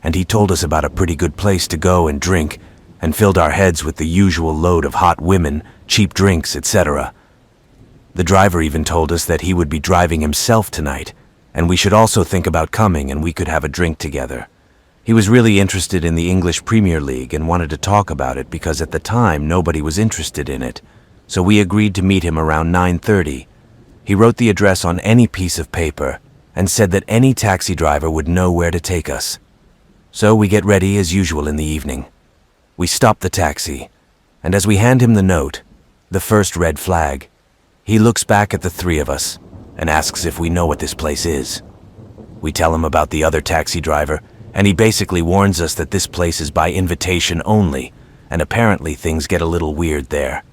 And he told us about a pretty good place to go and drink and filled our heads with the usual load of hot women, cheap drinks, etc. The driver even told us that he would be driving himself tonight, and we should also think about coming and we could have a drink together. He was really interested in the English Premier League and wanted to talk about it because at the time nobody was interested in it, so we agreed to meet him around 9:30. He wrote the address on any piece of paper and said that any taxi driver would know where to take us. So we get ready as usual in the evening. We stop the taxi, and as we hand him the note, the first red flag, he looks back at the 3 of us and asks if we know what this place is. We tell him about the other taxi driver, and he basically warns us that this place is by invitation only, and apparently things get a little weird there.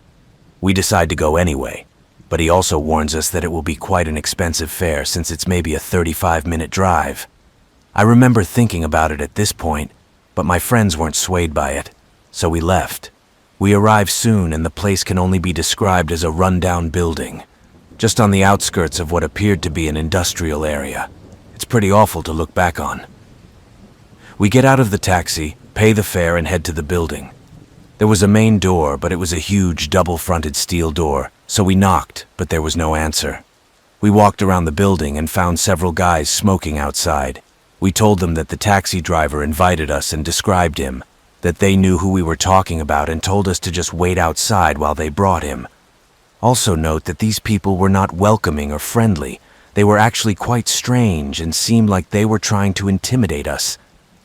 We decide to go anyway, but he also warns us that it will be quite an expensive fare since it's maybe a 35-minute drive. I remember thinking about it at this point, but my friends weren't swayed by it, so we left. We arrived soon, and the place can only be described as a rundown building, just on the outskirts of what appeared to be an industrial area. It's pretty awful to look back on. We get out of the taxi, pay the fare, and head to the building. There was a main door, but it was a huge double-fronted steel door, so we knocked, but there was no answer. We walked around the building and found several guys smoking outside. We told them that the taxi driver invited us and described him, that they knew who we were talking about and told us to just wait outside while they brought him. Also note that these people were not welcoming or friendly. They were actually quite strange and seemed like they were trying to intimidate us.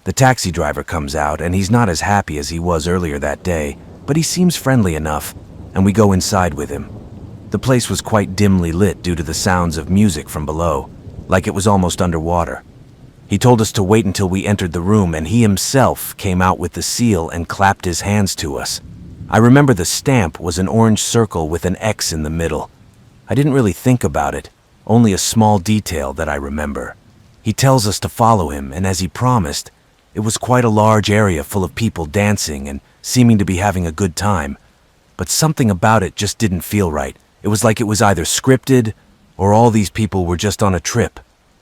The taxi driver comes out, and he's not as happy as he was earlier that day, but he seems friendly enough, and we go inside with him. The place was quite dimly lit due to the sounds of music from below, like it was almost underwater. He told us to wait until we entered the room, and he himself came out with the seal and clapped his hands to us. I remember the stamp was an orange circle with an X in the middle. I didn't really think about it, only a small detail that I remember. He tells us to follow him, and as he promised, it was quite a large area full of people dancing and seeming to be having a good time. But something about it just didn't feel right. It was like it was either scripted or all these people were just on a trip.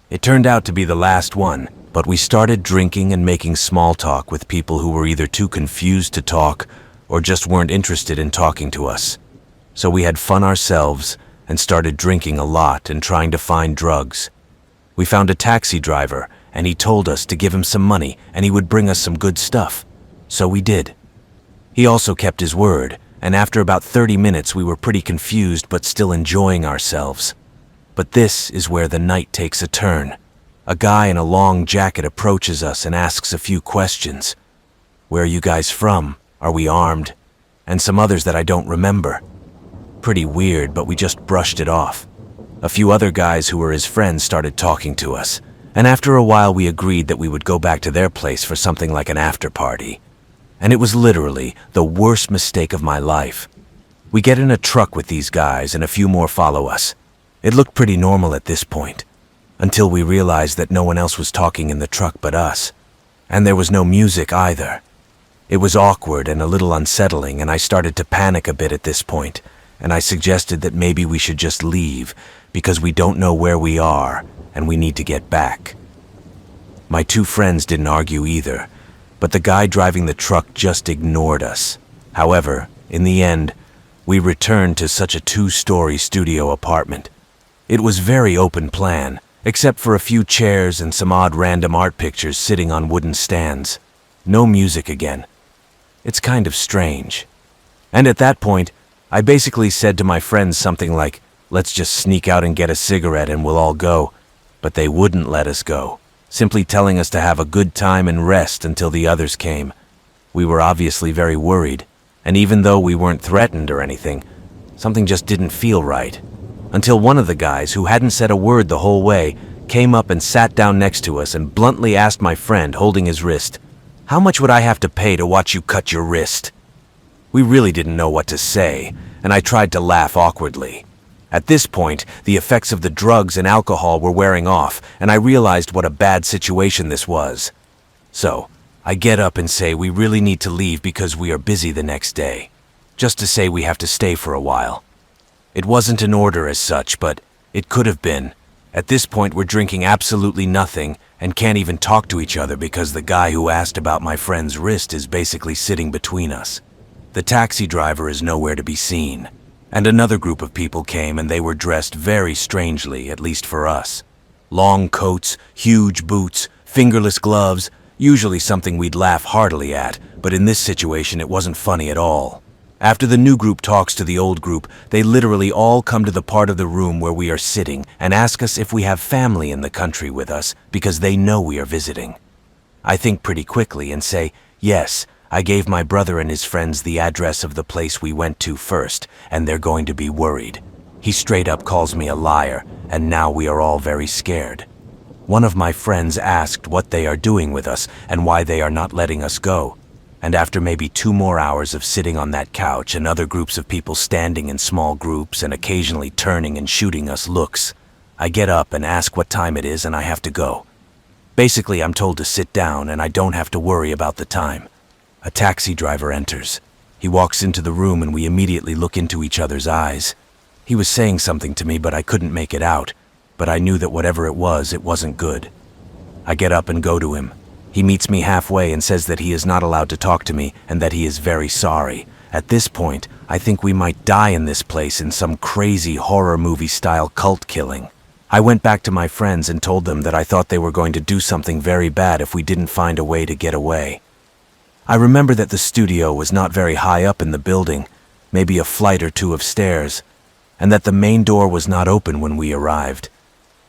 It turned out to be the last one, but we started drinking and making small talk with people who were either too confused to talk or just weren't interested in talking to us. So we had fun ourselves and started drinking a lot and trying to find drugs. We found a taxi driver, and he told us to give him some money and he would bring us some good stuff. So we did. He also kept his word, and after about 30 minutes we were pretty confused but still enjoying ourselves. But this is where the night takes a turn. A guy in a long jacket approaches us and asks a few questions. Where are you guys from? Are we armed? And some others that I don't remember. Pretty weird, but we just brushed it off. A few other guys who were his friends started talking to us, and after a while we agreed that we would go back to their place for something like an after party. And it was literally the worst mistake of my life. We get in a truck with these guys and a few more follow us. It looked pretty normal at this point, until we realized that no one else was talking in the truck but us. And there was no music either. It was awkward and a little unsettling, and I started to panic a bit at this point, and I suggested that maybe we should just leave because we don't know where we are and we need to get back. My two friends didn't argue either, but the guy driving the truck just ignored us. However, in the end, we returned to such a 2-story studio apartment. It was very open plan, except for a few chairs and some odd random art pictures sitting on wooden stands. No music again. It's kind of strange. And at that point, I basically said to my friends something like, "Let's just sneak out and get a cigarette and we'll all go." But they wouldn't let us go, simply telling us to have a good time and rest until the others came. We were obviously very worried, and even though we weren't threatened or anything, something just didn't feel right. Until one of the guys, who hadn't said a word the whole way, came up and sat down next to us and bluntly asked my friend, holding his wrist, "How much would I have to pay to watch you cut your wrist?" We really didn't know what to say, and I tried to laugh awkwardly. At this point, the effects of the drugs and alcohol were wearing off, and I realized what a bad situation this was. So, I get up and say we really need to leave because we are busy the next day, just to say we have to stay for a while. It wasn't an order as such, but it could have been. At this point, we're drinking absolutely nothing and can't even talk to each other because the guy who asked about my friend's wrist is basically sitting between us. The taxi driver is nowhere to be seen. And another group of people came, and they were dressed very strangely, at least for us. Long coats, huge boots, fingerless gloves, usually something we'd laugh heartily at, but in this situation it wasn't funny at all. After the new group talks to the old group, they literally all come to the part of the room where we are sitting and ask us if we have family in the country with us because they know we are visiting. I think pretty quickly and say, yes, I gave my brother and his friends the address of the place we went to first, and they're going to be worried. He straight up calls me a liar, and now we are all very scared. One of my friends asked what they are doing with us and why they are not letting us go. And after maybe 2 more hours of sitting on that couch and other groups of people standing in small groups and occasionally turning and shooting us looks, I get up and ask what time it is and I have to go. Basically, I'm told to sit down and I don't have to worry about the time. A taxi driver enters. He walks into the room and we immediately look into each other's eyes. He was saying something to me, but I couldn't make it out. But I knew that whatever it wasn't good. I get up and go to him. He meets me halfway and says that he is not allowed to talk to me and that he is very sorry. At this point, I think we might die in this place in some crazy horror movie-style cult killing. I went back to my friends and told them that I thought they were going to do something very bad if we didn't find a way to get away. I remember that the studio was not very high up in the building, maybe a flight or 2 of stairs, and that the main door was not open when we arrived.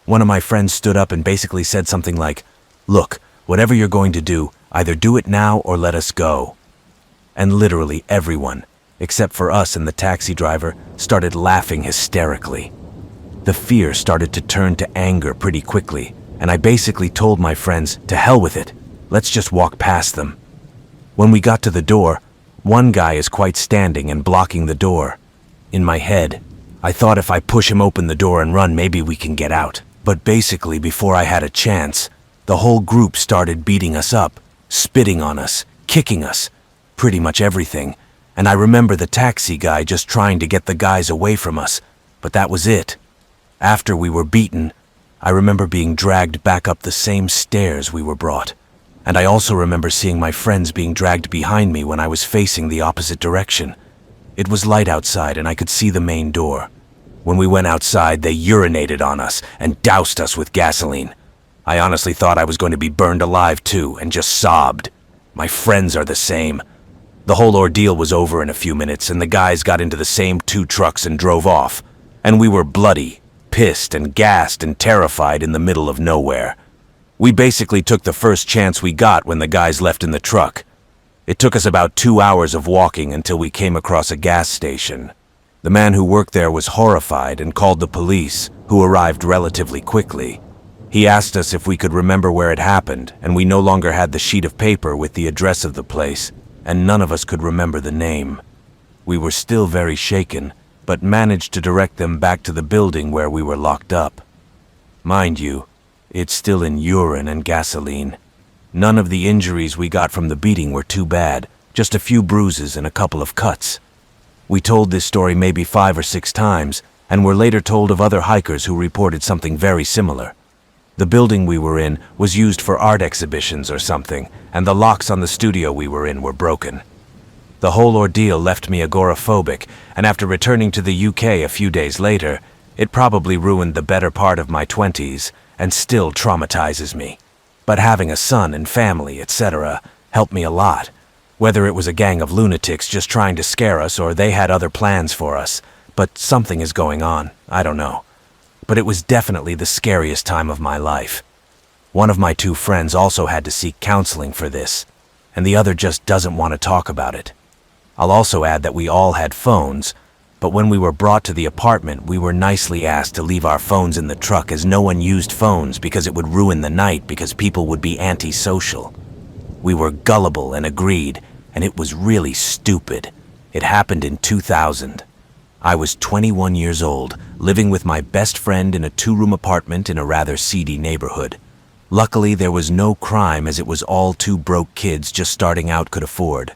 One of my friends stood up and basically said something like, "Look, whatever you're going to do, either do it now or let us go." And literally everyone, except for us and the taxi driver, started laughing hysterically. The fear started to turn to anger pretty quickly, and I basically told my friends, to hell with it, let's just walk past them. When we got to the door, one guy is quite standing and blocking the door. In my head, I thought if I push him open the door and run, maybe we can get out. But basically, before I had a chance, the whole group started beating us up, spitting on us, kicking us, pretty much everything. And I remember the taxi guy just trying to get the guys away from us, but that was it. After we were beaten, I remember being dragged back up the same stairs we were brought. And I also remember seeing my friends being dragged behind me when I was facing the opposite direction. It was light outside and I could see the main door. When we went outside, they urinated on us and doused us with gasoline. I honestly thought I was going to be burned alive too, and just sobbed. My friends are the same. The whole ordeal was over in a few minutes, and the guys got into the same 2 trucks and drove off. And we were bloody, pissed and gassed and terrified in the middle of nowhere. We basically took the first chance we got when the guys left in the truck. It took us about 2 hours of walking until we came across a gas station. The man who worked there was horrified and called the police, who arrived relatively quickly. He asked us if we could remember where it happened, and we no longer had the sheet of paper with the address of the place, and none of us could remember the name. We were still very shaken, but managed to direct them back to the building where we were locked up. Mind you, it's still in urine and gasoline. None of the injuries we got from the beating were too bad, just a few bruises and a couple of cuts. We told this story maybe 5 or 6 times, and were later told of other hikers who reported something very similar. The building we were in was used for art exhibitions or something, and the locks on the studio we were in were broken. The whole ordeal left me agoraphobic, and after returning to the UK a few days later, it probably ruined the better part of my 20s, and still traumatizes me. But having a son and family, etc., helped me a lot. Whether it was a gang of lunatics just trying to scare us or they had other plans for us, but something is going on, I don't know. But it was definitely the scariest time of my life. One of my 2 friends also had to seek counseling for this, and the other just doesn't want to talk about it. I'll also add that we all had phones, but when we were brought to the apartment, we were nicely asked to leave our phones in the truck as no one used phones because it would ruin the night because people would be antisocial. We were gullible and agreed, and it was really stupid. It happened in 2000. I was 21 years old, living with my best friend in a 2-room apartment in a rather seedy neighborhood. Luckily, there was no crime as it was all 2 broke kids just starting out could afford.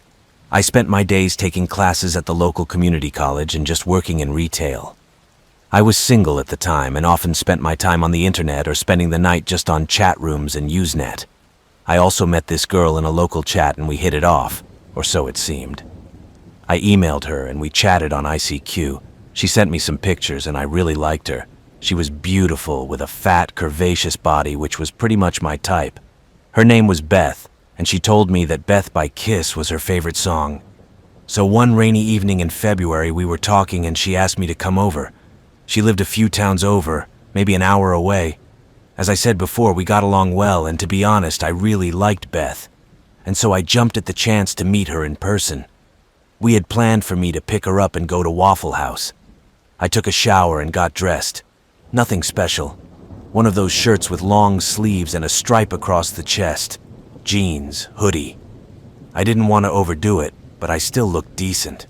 I spent my days taking classes at the local community college and just working in retail. I was single at the time and often spent my time on the internet or spending the night just on chat rooms and Usenet. I also met this girl in a local chat and we hit it off, or so it seemed. I emailed her and we chatted on ICQ. She sent me some pictures and I really liked her. She was beautiful with a fat, curvaceous body which was pretty much my type. Her name was Beth, and she told me that Beth by Kiss was her favorite song. So one rainy evening in February we were talking and she asked me to come over. She lived a few towns over, maybe an hour away. As I said before, we got along well, and to be honest, I really liked Beth. And so I jumped at the chance to meet her in person. We had planned for me to pick her up and go to Waffle House. I took a shower and got dressed. Nothing special. One of those shirts with long sleeves and a stripe across the chest. Jeans, hoodie. I didn't want to overdo it, but I still looked decent.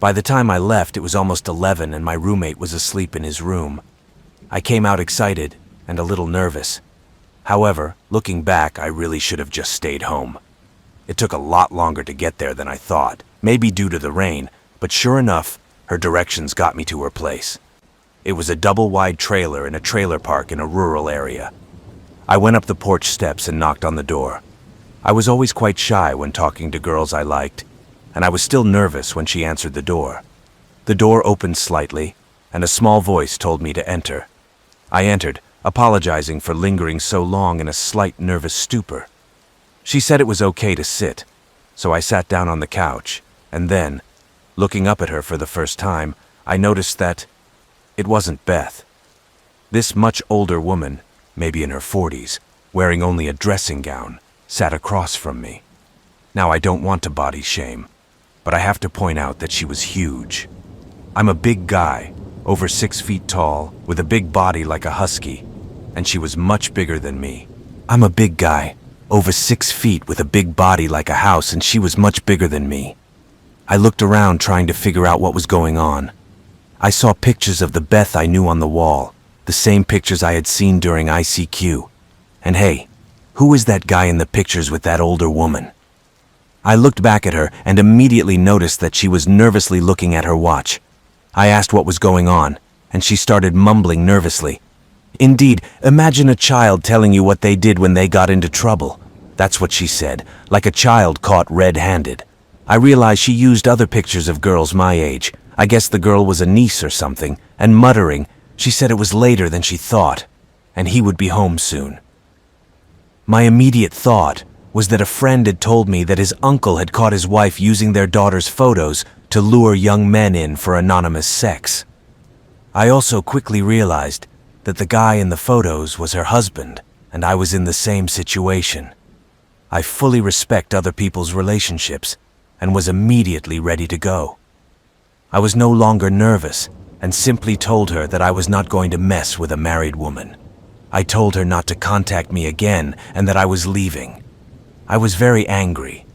By the time I left, it was almost 11 and my roommate was asleep in his room. I came out excited and a little nervous. However, looking back, I really should have just stayed home. It took a lot longer to get there than I thought, maybe due to the rain, but sure enough, her directions got me to her place. It was a double-wide trailer in a trailer park in a rural area. I went up the porch steps and knocked on the door. I was always quite shy when talking to girls I liked, and I was still nervous when she answered the door. The door opened slightly, and a small voice told me to enter. I entered, apologizing for lingering so long in a slight nervous stupor. She said it was okay to sit, so I sat down on the couch, and then, looking up at her for the first time, I noticed that it wasn't Beth. This much older woman, maybe in her 40s, wearing only a dressing gown, sat across from me. Now, I don't want to body shame, but I have to point out that she was huge. I'm a big guy, over 6 feet tall, with a big body like a husky, and she was much bigger than me. I'm a big guy, over 6 feet with a big body like a house, and she was much bigger than me. I looked around trying to figure out what was going on. I saw pictures of the Beth I knew on the wall, the same pictures I had seen during ICQ. And hey, who is that guy in the pictures with that older woman? I looked back at her and immediately noticed that she was nervously looking at her watch. I asked what was going on, and she started mumbling nervously. Indeed, imagine a child telling you what they did when they got into trouble. That's what she said, like a child caught red-handed. I realized she used other pictures of girls my age. I guess the girl was a niece or something, and muttering, she said it was later than she thought, and he would be home soon. My immediate thought was that a friend had told me that his uncle had caught his wife using their daughter's photos to lure young men in for anonymous sex. I also quickly realized that the guy in the photos was her husband, and I was in the same situation. I fully respect other people's relationships, and was immediately ready to go. I was no longer nervous, and simply told her that I was not going to mess with a married woman. I told her not to contact me again, and that I was leaving. I was very angry.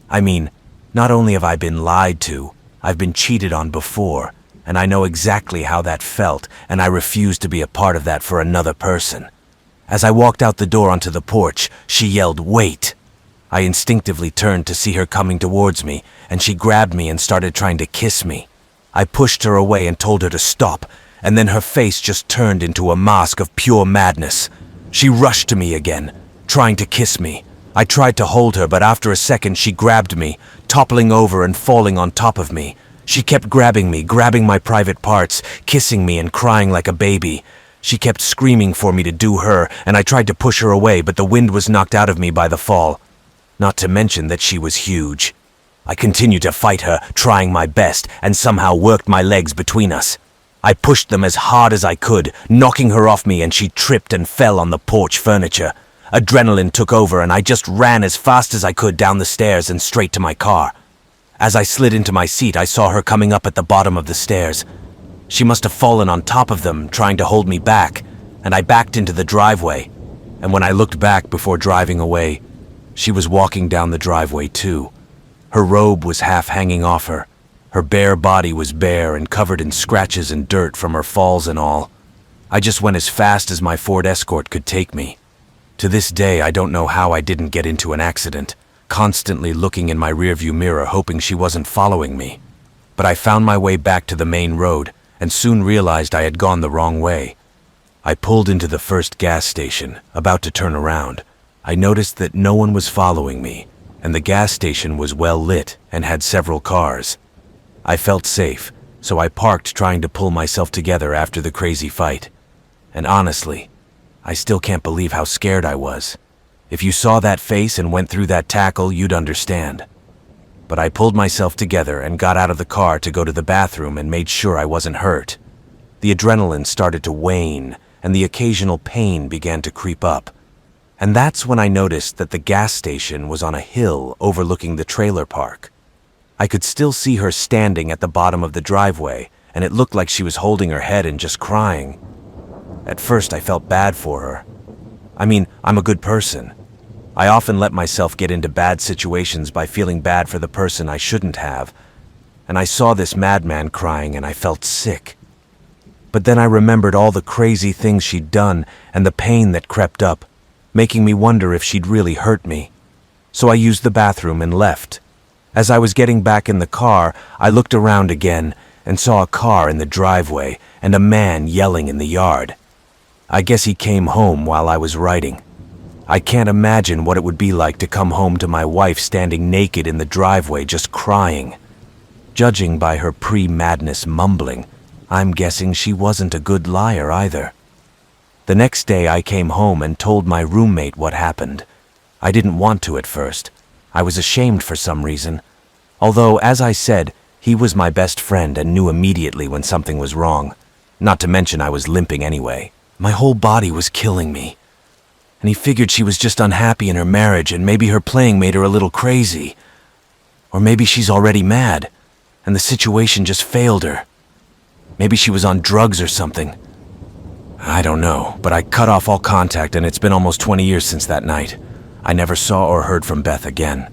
I mean, not only have I been lied to, I've been cheated on before, and I know exactly how that felt, and I refuse to be a part of that for another person. As I walked out the door onto the porch, she yelled, "Wait!" I instinctively turned to see her coming towards me, and she grabbed me and started trying to kiss me. I pushed her away and told her to stop, and then her face just turned into a mask of pure madness. She rushed to me again, trying to kiss me. I tried to hold her, but after a second she grabbed me, toppling over and falling on top of me. She kept grabbing me, grabbing my private parts, kissing me and crying like a baby. She kept screaming for me to do her, and I tried to push her away, but the wind was knocked out of me by the fall. Not to mention that she was huge. I continued to fight her, trying my best, and somehow worked my legs between us. I pushed them as hard as I could, knocking her off me, and she tripped and fell on the porch furniture. Adrenaline took over, and I just ran as fast as I could down the stairs and straight to my car. As I slid into my seat, I saw her coming up at the bottom of the stairs. She must have fallen on top of them, trying to hold me back, and I backed into the driveway. And when I looked back before driving away, she was walking down the driveway too. Her robe was half hanging off her. Her bare body was bare and covered in scratches and dirt from her falls and all. I just went as fast as my Ford Escort could take me. To this day, I don't know how I didn't get into an accident, constantly looking in my rearview mirror hoping she wasn't following me. But I found my way back to the main road and soon realized I had gone the wrong way. I pulled into the first gas station, about to turn around. I noticed that no one was following me, and the gas station was well lit and had several cars. I felt safe, so I parked trying to pull myself together after the crazy fight. And honestly, I still can't believe how scared I was. If you saw that face and went through that tackle, you'd understand. But I pulled myself together and got out of the car to go to the bathroom and made sure I wasn't hurt. The adrenaline started to wane, and the occasional pain began to creep up. And that's when I noticed that the gas station was on a hill overlooking the trailer park. I could still see her standing at the bottom of the driveway, and it looked like she was holding her head and just crying. At first, I felt bad for her. I mean, I'm a good person. I often let myself get into bad situations by feeling bad for the person I shouldn't have, and I saw this madman crying and I felt sick. But then I remembered all the crazy things she'd done and the pain that crept up, making me wonder if she'd really hurt me. So I used the bathroom and left. As I was getting back in the car, I looked around again and saw a car in the driveway and a man yelling in the yard. I guess he came home while I was writing. I can't imagine what it would be like to come home to my wife standing naked in the driveway just crying. Judging by her pre-madness mumbling, I'm guessing she wasn't a good liar either. The next day I came home and told my roommate what happened. I didn't want to at first. I was ashamed for some reason. Although, as I said, he was my best friend and knew immediately when something was wrong. Not to mention I was limping anyway. My whole body was killing me. And he figured she was just unhappy in her marriage and maybe her playing made her a little crazy. Or maybe she's already mad and the situation just failed her. Maybe she was on drugs or something. I don't know, but I cut off all contact and it's been almost 20 years since that night. I never saw or heard from Beth again.